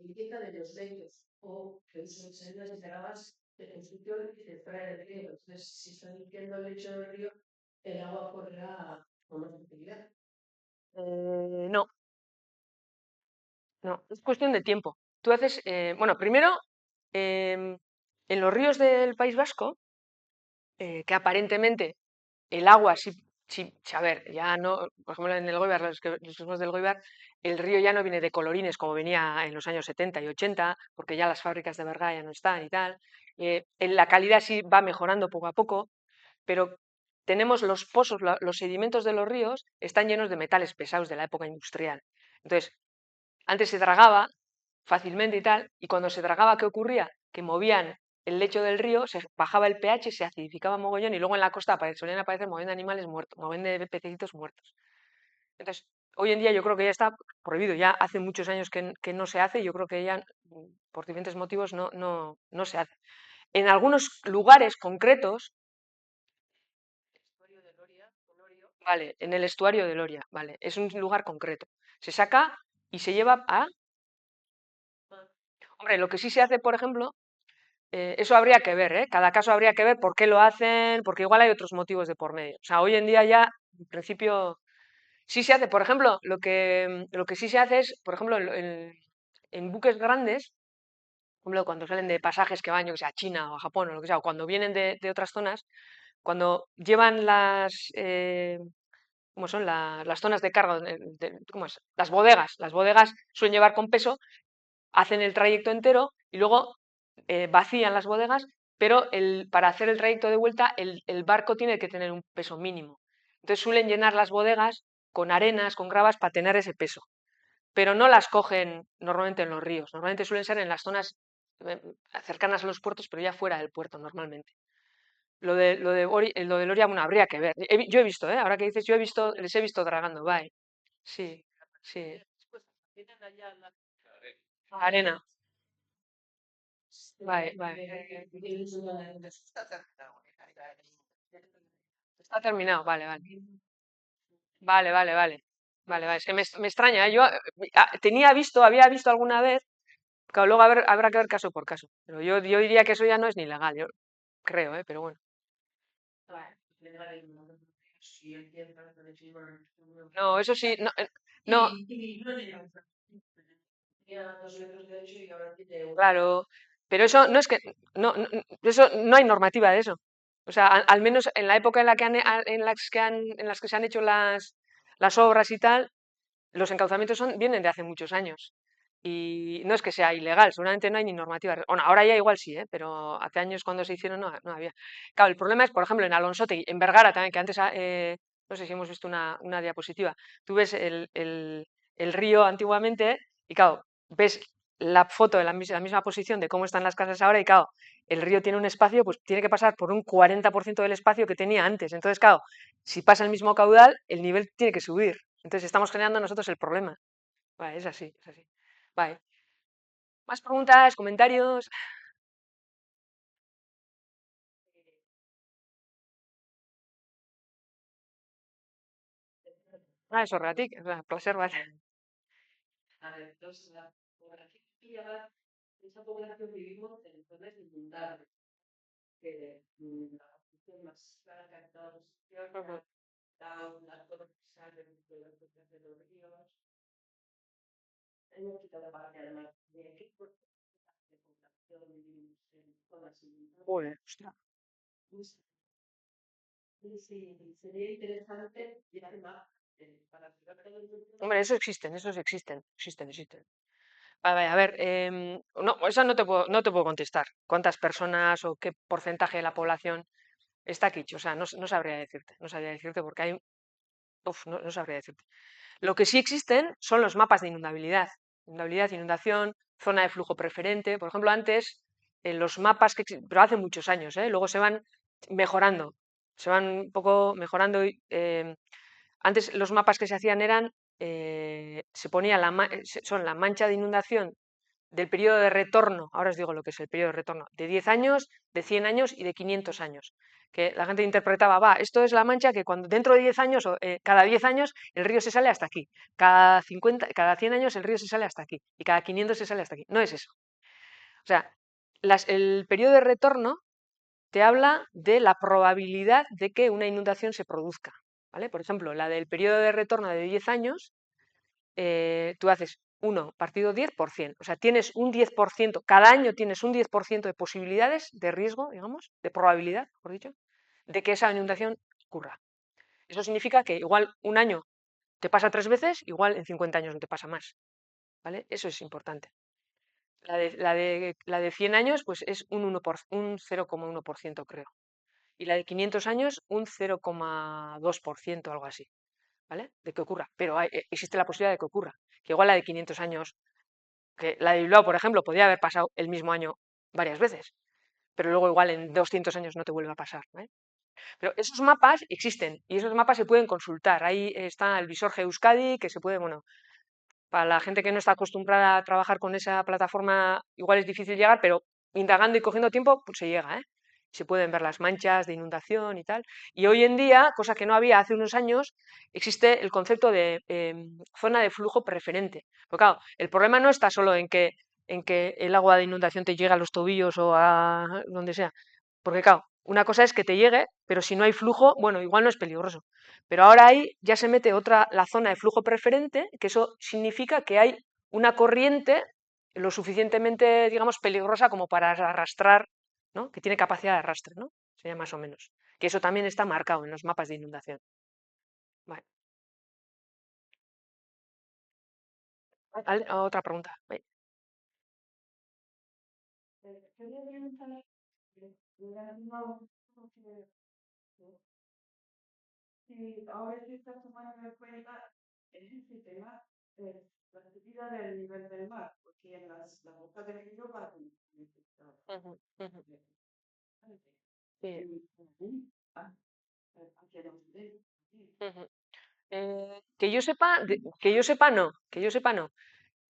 limpieza de los lechos o que usan sendas y trabas de construcción y de fuera del río. Entonces, si están limpiando el lecho del río, el agua correrá con más facilidad. No, no, es cuestión de tiempo. Tú haces, bueno, primero, en los ríos del País Vasco, que aparentemente el agua sí, sí, a ver, ya no, por ejemplo en el Goibar, los hijos del Goibar, el río ya no viene de colorines como venía en los años 70 y 80, porque ya las fábricas de Berga ya no están y tal. La calidad sí va mejorando poco a poco, pero tenemos los pozos, los sedimentos de los ríos están llenos de metales pesados de la época industrial. Entonces, antes se dragaba fácilmente y tal, y cuando se dragaba, ¿qué ocurría? Que movían el lecho del río, se bajaba el pH, se acidificaba mogollón y luego en la costa solían aparecer mogollón de animales muertos, mogollón de pececitos muertos. Entonces, hoy en día yo creo que ya está prohibido, ya hace muchos años que no se hace y yo creo que ya por diferentes motivos no se hace. En algunos lugares concretos, vale, en el estuario del Oria, vale, es un lugar concreto. Se saca y se lleva a... Hombre, lo que sí se hace, por ejemplo, eso habría que ver, ¿eh? Cada caso habría que ver por qué lo hacen, porque igual hay otros motivos de por medio. O sea, hoy en día ya, en principio, sí se hace. Por ejemplo, lo que sí se hace es, por ejemplo, en buques grandes, por ejemplo, cuando salen de pasajes que van, yo que sé, a China o a Japón o lo que sea, o cuando vienen de otras zonas, cuando llevan ¿cómo son? Las zonas de carga, ¿cómo es? Las bodegas suelen llevar con peso, hacen el trayecto entero y luego vacían las bodegas, pero para hacer el trayecto de vuelta el barco tiene que tener un peso mínimo. Entonces suelen llenar las bodegas con arenas, con gravas para tener ese peso, pero no las cogen normalmente en los ríos, normalmente suelen ser en las zonas cercanas a los puertos, pero ya fuera del puerto normalmente. Lo de Loria, bueno, habría que ver. Yo he visto, ahora que dices, yo he visto, les he visto dragando, bye. Sí, sí. Arena, vale, vale. Está terminado, vale, vale. Vale, vale, vale. Vale, vale. Es que me extraña, ¿eh? Yo había visto alguna vez, claro, luego habrá que ver caso por caso. Pero yo diría que eso ya no es ni legal, yo creo, pero bueno. No, eso sí, no, no, Tenía 2 metros de ancho y ahora tiene uno. claro, pero eso no es que, eso no hay normativa de eso. O sea, al menos en la época en las que se han hecho las obras y tal, los encauzamientos vienen de hace muchos años. Y no es que sea ilegal, seguramente no hay ni normativa. Bueno, ahora ya igual sí, pero hace años cuando se hicieron no había. Claro, el problema es, por ejemplo, en Alonsote, en Vergara también, que antes, no sé si hemos visto una diapositiva, tú ves el río antiguamente y claro, ves la foto de la misma posición de cómo están las casas ahora y claro, el río tiene un espacio, pues tiene que pasar por un 40% del espacio que tenía antes. Entonces, claro, si pasa el mismo caudal, el nivel tiene que subir. Entonces estamos generando nosotros el problema. Vale, es así, es así. Vale. ¿Más preguntas, comentarios? Ah, eso, ratic, placer, vale. A ver, entonces la población pilla, esa población vivimos en zonas inundables, que la posición más clara que ha estado Ujú. da una zona que sale de las costas de los ríos. Hemos quitado parte además de qué porcentaje de población vivimos en zonas inundables. Joder, hostia. Pues, sí, sería interesante y además para saber todo el mundo. Hombre, esos existen. Vale, a ver, no, esa no te puedo contestar. ¿Cuántas personas o qué porcentaje de la población está aquí? O sea, no sabría decirte porque hay, no sabría decirte. Lo que sí existen son los mapas de inundabilidad, inundación, zona de flujo preferente. Por ejemplo, antes, en los mapas pero hace muchos años, luego se van mejorando, se van un poco mejorando. Antes los mapas que se hacían eran, se ponía son la mancha de inundación del periodo de retorno, ahora os digo lo que es el periodo de retorno, de 10 años, de 100 años y de 500 años. Que la gente interpretaba, esto es la mancha que cuando dentro de 10 años, cada 10 años el río se sale hasta aquí, cada 100 años el río se sale hasta aquí y cada 500 se sale hasta aquí. No es eso. O sea, el periodo de retorno te habla de la probabilidad de que una inundación se produzca. ¿Vale? Por ejemplo, la del periodo de retorno de 10 años, tú haces 1 partido 10 por 100. O sea, tienes un 10%, cada año tienes un 10% de posibilidades de riesgo, digamos, de probabilidad, mejor dicho, de que esa inundación ocurra. Eso significa que igual un año te pasa 3 veces, igual en 50 años no te pasa más. ¿Vale? Eso es importante. La de 100 años pues es un 0,1%, creo. Y la de 500 años un 0,2%, algo así. ¿Vale? De que ocurra. Pero existe la posibilidad de que ocurra. Que igual la de 500 años, que la de Bilbao, por ejemplo, podría haber pasado el mismo año varias veces. Pero luego igual en 200 años no te vuelve a pasar. ¿Vale? Pero esos mapas existen y esos mapas se pueden consultar. Ahí está el visor Geoeuskadi, que se puede, bueno, para la gente que no está acostumbrada a trabajar con esa plataforma, igual es difícil llegar, pero indagando y cogiendo tiempo, pues se llega, ¿eh? Se pueden ver las manchas de inundación y tal. Y hoy en día, cosa que no había hace unos años, existe el concepto de zona de flujo preferente. Porque claro, el problema no está solo en que el agua de inundación te llegue a los tobillos o a donde sea. Porque claro, una cosa es que te llegue, pero si no hay flujo, bueno, igual no es peligroso. Pero ahora ahí ya se mete otra, la zona de flujo preferente, que eso significa que hay una corriente lo suficientemente, digamos, peligrosa como para arrastrar, ¿no? Que tiene capacidad de arrastre, ¿no? Sería más o menos. Que eso también está marcado en los mapas de inundación. Vale. Otra pregunta. Vale. Quería preguntar, si ahora se está tomando en cuenta en este tema la subida del nivel del mar, porque en las bocas del río va Ujú, ujú. Sí. Ujú. Que yo sepa, que yo sepa no.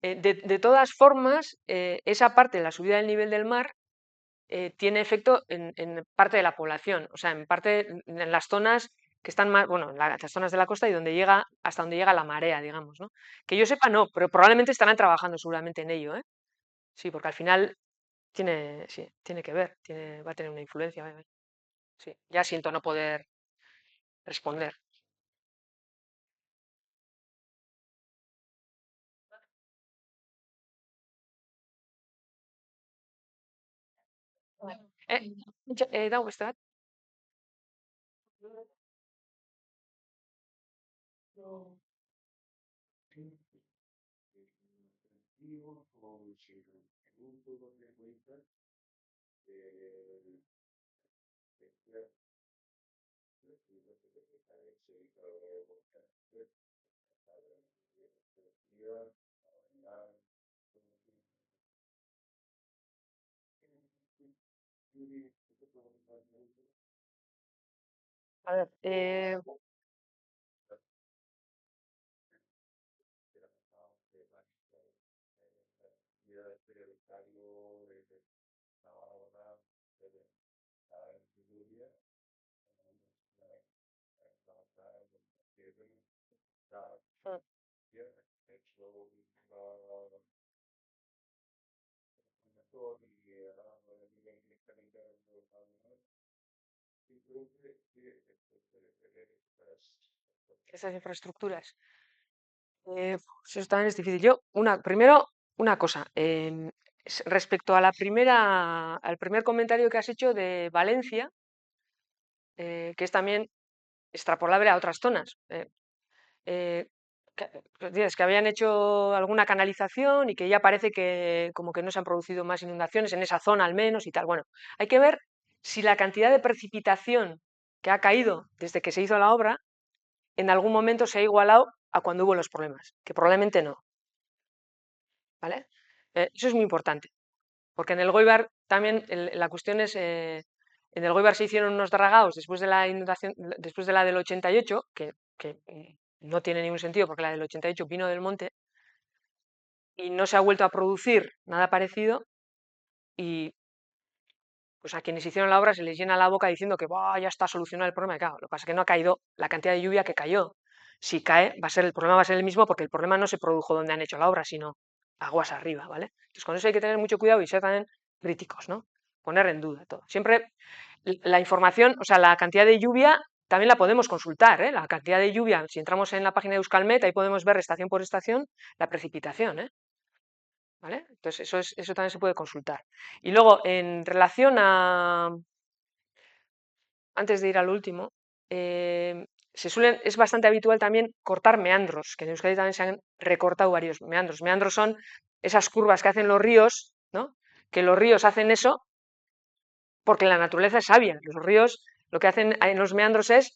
De todas formas, esa parte de la subida del nivel del mar tiene efecto en parte de la población, o sea, en parte en las zonas que están más, bueno, en las zonas de la costa y donde llega, hasta donde llega la marea, digamos, ¿no? Que yo sepa no, pero probablemente estarán trabajando seguramente en ello, ¿eh? Sí, porque al final sí, tiene que ver, va a tener una influencia. Sí, ya siento no poder responder. Vale. Dauer staat. A ver, mm, esas infraestructuras. Eso también es difícil. Primero, una cosa. Respecto a al primer comentario que has hecho de Valencia, que es también extrapolable a otras zonas. Eh, dices que habían hecho alguna canalización y que ya parece que como que no se han producido más inundaciones en esa zona al menos y tal. Bueno, hay que ver si la cantidad de precipitación que ha caído desde que se hizo la obra en algún momento se ha igualado a cuando hubo los problemas, que probablemente no, ¿vale? Eso es muy importante, porque en el Goibar también la cuestión es, en el Goibar se hicieron unos dragados después de la inundación, después de la del 88, que no tiene ningún sentido porque la del 88 vino del monte, y no se ha vuelto a producir nada parecido y pues a quienes hicieron la obra se les llena la boca diciendo que "Buah, ya está solucionado el problema". Y claro, lo que pasa es que no ha caído la cantidad de lluvia que cayó. Si cae, el problema va a ser el mismo porque el problema no se produjo donde han hecho la obra, sino aguas arriba, ¿vale? Entonces con eso hay que tener mucho cuidado y ser también críticos, ¿no? Poner en duda todo. Siempre la información, o sea, la cantidad de lluvia también la podemos consultar, ¿eh? La cantidad de lluvia, si entramos en la página de Euskalmet, ahí podemos ver estación por estación la precipitación, ¿eh? ¿Vale? Entonces eso también se puede consultar. Y luego, en relación a, antes de ir al último, es bastante habitual también cortar meandros, que en Euskadi también se han recortado varios meandros. Meandros son esas curvas que hacen los ríos, ¿no? Que los ríos hacen eso porque la naturaleza es sabia. Los ríos lo que hacen en los meandros es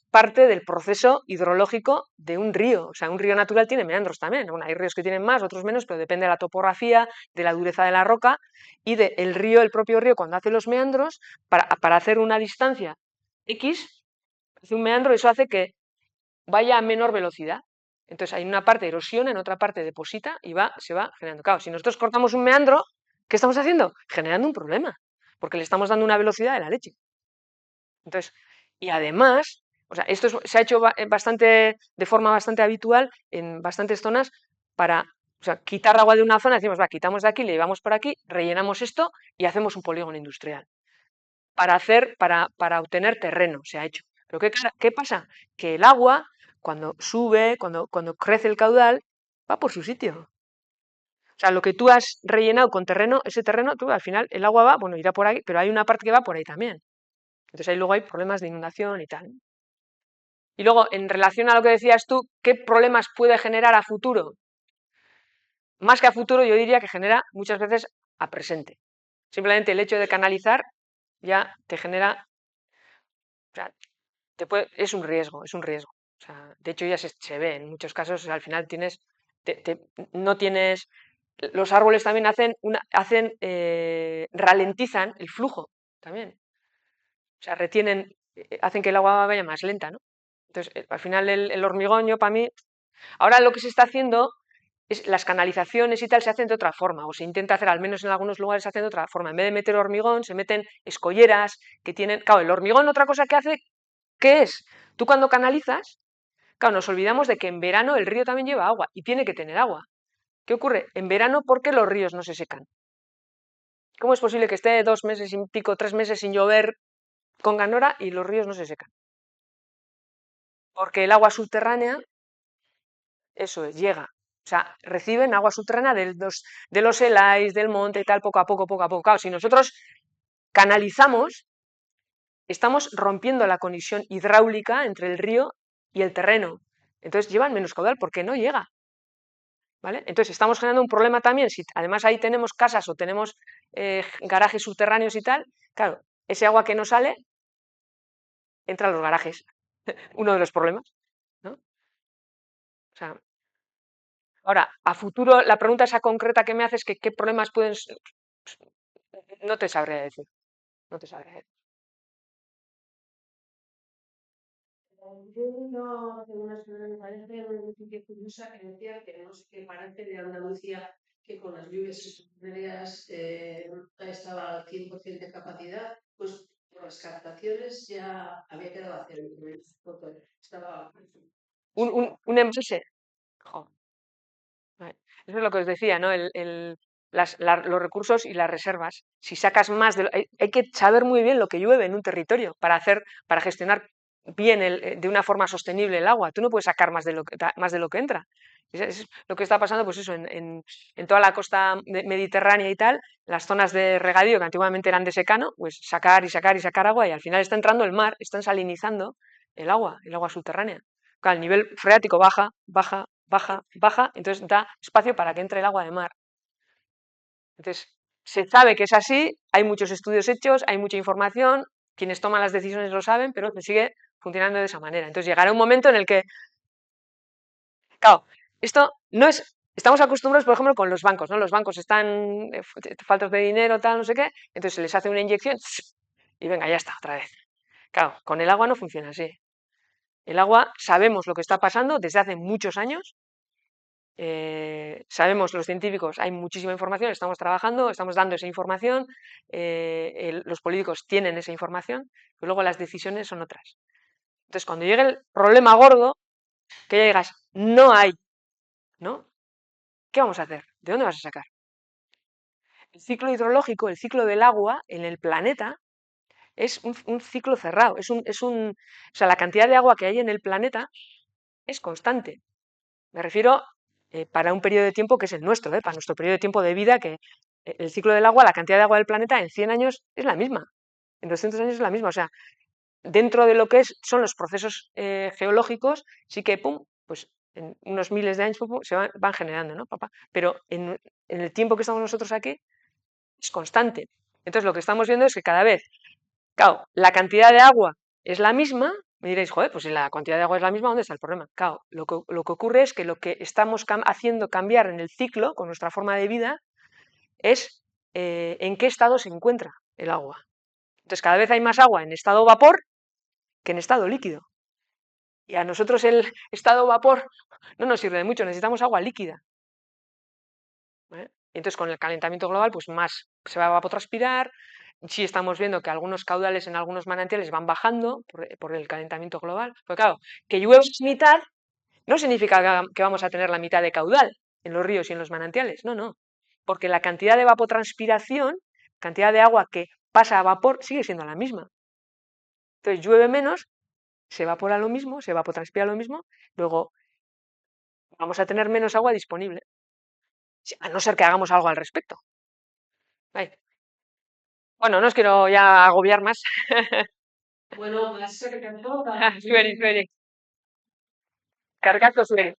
parte del proceso hidrológico de un río. O sea, un río natural tiene meandros también. Bueno, hay ríos que tienen más, otros menos, pero depende de la topografía, de la dureza de la roca y del río, el propio río, cuando hace los meandros, para hacer una distancia X, hace un meandro, eso hace que vaya a menor velocidad. Entonces hay una parte de erosión, en otra parte deposita y se va generando. Claro, si nosotros cortamos un meandro, ¿qué estamos haciendo? Generando un problema, porque le estamos dando una velocidad de la leche. Entonces, y además, o sea, se ha hecho bastante, de forma bastante habitual en bastantes zonas para, o sea, quitar agua de una zona, decimos, va, quitamos de aquí, le llevamos por aquí, rellenamos esto y hacemos un polígono industrial. Para obtener terreno se ha hecho. Pero ¿qué pasa? Que el agua, cuando sube, cuando crece el caudal, va por su sitio. O sea, lo que tú has rellenado con terreno, ese terreno, tú al final el agua va, bueno, irá por ahí, pero hay una parte que va por ahí también. Entonces ahí luego hay problemas de inundación y tal. Y luego, en relación a lo que decías tú, ¿qué problemas puede generar a futuro? Más que a futuro, yo diría que genera muchas veces a presente. Simplemente el hecho de canalizar ya te genera, o sea, es un riesgo, es un riesgo. O sea, de hecho ya se ve en muchos casos, o sea, al final no tienes, los árboles también ralentizan el flujo también. O sea, hacen que el agua vaya más lenta, ¿no? Entonces, al final el hormigón, yo para mí, ahora lo que se está haciendo es las canalizaciones y tal se hacen de otra forma, o se intenta hacer, al menos en algunos lugares se hacen de otra forma. En vez de meter hormigón, se meten escolleras que tienen. Claro, el hormigón, otra cosa que hace, ¿qué es? Tú cuando canalizas, claro, nos olvidamos de que en verano el río también lleva agua y tiene que tener agua. ¿Qué ocurre? En verano, ¿por qué los ríos no se secan? ¿Cómo es posible que esté 2 meses y pico, 3 meses sin llover con ganora y los ríos no se secan? Porque el agua subterránea, eso es, llega. O sea, reciben agua subterránea de los helais, del monte y tal, poco a poco, poco a poco. Claro, si nosotros canalizamos, estamos rompiendo la conexión hidráulica entre el río y el terreno. Entonces llevan menos caudal porque no llega. ¿Vale? Entonces estamos generando un problema también. Si además ahí tenemos casas o tenemos garajes subterráneos y tal, claro, ese agua que no sale entra a los garajes. Uno de los problemas, ¿no? O sea, ahora, a futuro, la pregunta esa concreta que me haces, que qué problemas no te sabría decir. No te sabría decir. Yo no tengo una historia, me parece una noticia curiosa que decía que no sé qué parte de Andalucía que con las lluvias extraordinarias estaba al 100% de capacidad, pues por las captaciones ya había quedado hacia el estaba Un embalse. Jo, vale. Eso es lo que os decía, ¿no? Los recursos y las reservas. Si sacas más hay que saber muy bien lo que llueve en un territorio para gestionar bien de una forma sostenible el agua. Tú no puedes sacar más de lo que entra. Es lo que está pasando, pues eso, en toda la costa mediterránea y tal, las zonas de regadío que antiguamente eran de secano, pues sacar y sacar y sacar agua y al final está entrando el mar, están salinizando el agua subterránea. Claro, el nivel freático baja, baja, baja, baja, entonces da espacio para que entre el agua de mar. Entonces, se sabe que es así, hay muchos estudios hechos, hay mucha información, quienes toman las decisiones lo saben, pero se sigue funcionando de esa manera. Entonces llegará un momento en el que, claro, esto no es, estamos acostumbrados, por ejemplo, con los bancos, ¿no? Los bancos están faltos de dinero, tal, no sé qué, entonces se les hace una inyección y venga, ya está, otra vez. Claro, con el agua no funciona así. El agua sabemos lo que está pasando desde hace muchos años sabemos los científicos, hay muchísima información, estamos trabajando, estamos dando esa información, los políticos tienen esa información, pero luego las decisiones son otras. Entonces, cuando llegue el problema gordo, que ya digas, no hay, ¿no? ¿Qué vamos a hacer? ¿De dónde vas a sacar? El ciclo hidrológico, el ciclo del agua en el planeta, es un ciclo cerrado, o sea, la cantidad de agua que hay en el planeta es constante. Me refiero para un periodo de tiempo que es el nuestro, para nuestro periodo de tiempo de vida, que el ciclo del agua, la cantidad de agua del planeta en 100 años es la misma, en 200 años es la misma. O sea, dentro de lo que son los procesos geológicos, sí que, pum, pues en unos miles de años se van generando, ¿no, papá? Pero en el tiempo que estamos nosotros aquí es constante. Entonces, lo que estamos viendo es que cada vez, claro, la cantidad de agua es la misma. Me diréis, joder, pues si la cantidad de agua es la misma, ¿dónde está el problema? Claro, lo que ocurre es que lo que estamos haciendo cambiar en el ciclo, con nuestra forma de vida, es en qué estado se encuentra el agua. Entonces, cada vez hay más agua en estado vapor que en estado líquido. Y a nosotros el estado vapor no nos sirve de mucho, necesitamos agua líquida, ¿vale? Y entonces, con el calentamiento global, pues más se va a evapotranspirar. Sí estamos viendo que algunos caudales en algunos manantiales van bajando por el calentamiento global. Porque claro, que llueva mitad no significa que vamos a tener la mitad de caudal en los ríos y en los manantiales. No, no. Porque la cantidad de evapotranspiración, cantidad de agua que pasa a vapor, sigue siendo la misma. Entonces llueve menos, se evapora lo mismo, se evapotranspira lo mismo, luego vamos a tener menos agua disponible. A no ser que hagamos algo al respecto. Ay. Bueno, no os quiero ya agobiar más. Bueno, más se que Zueri, zueri. Kargatu zueri.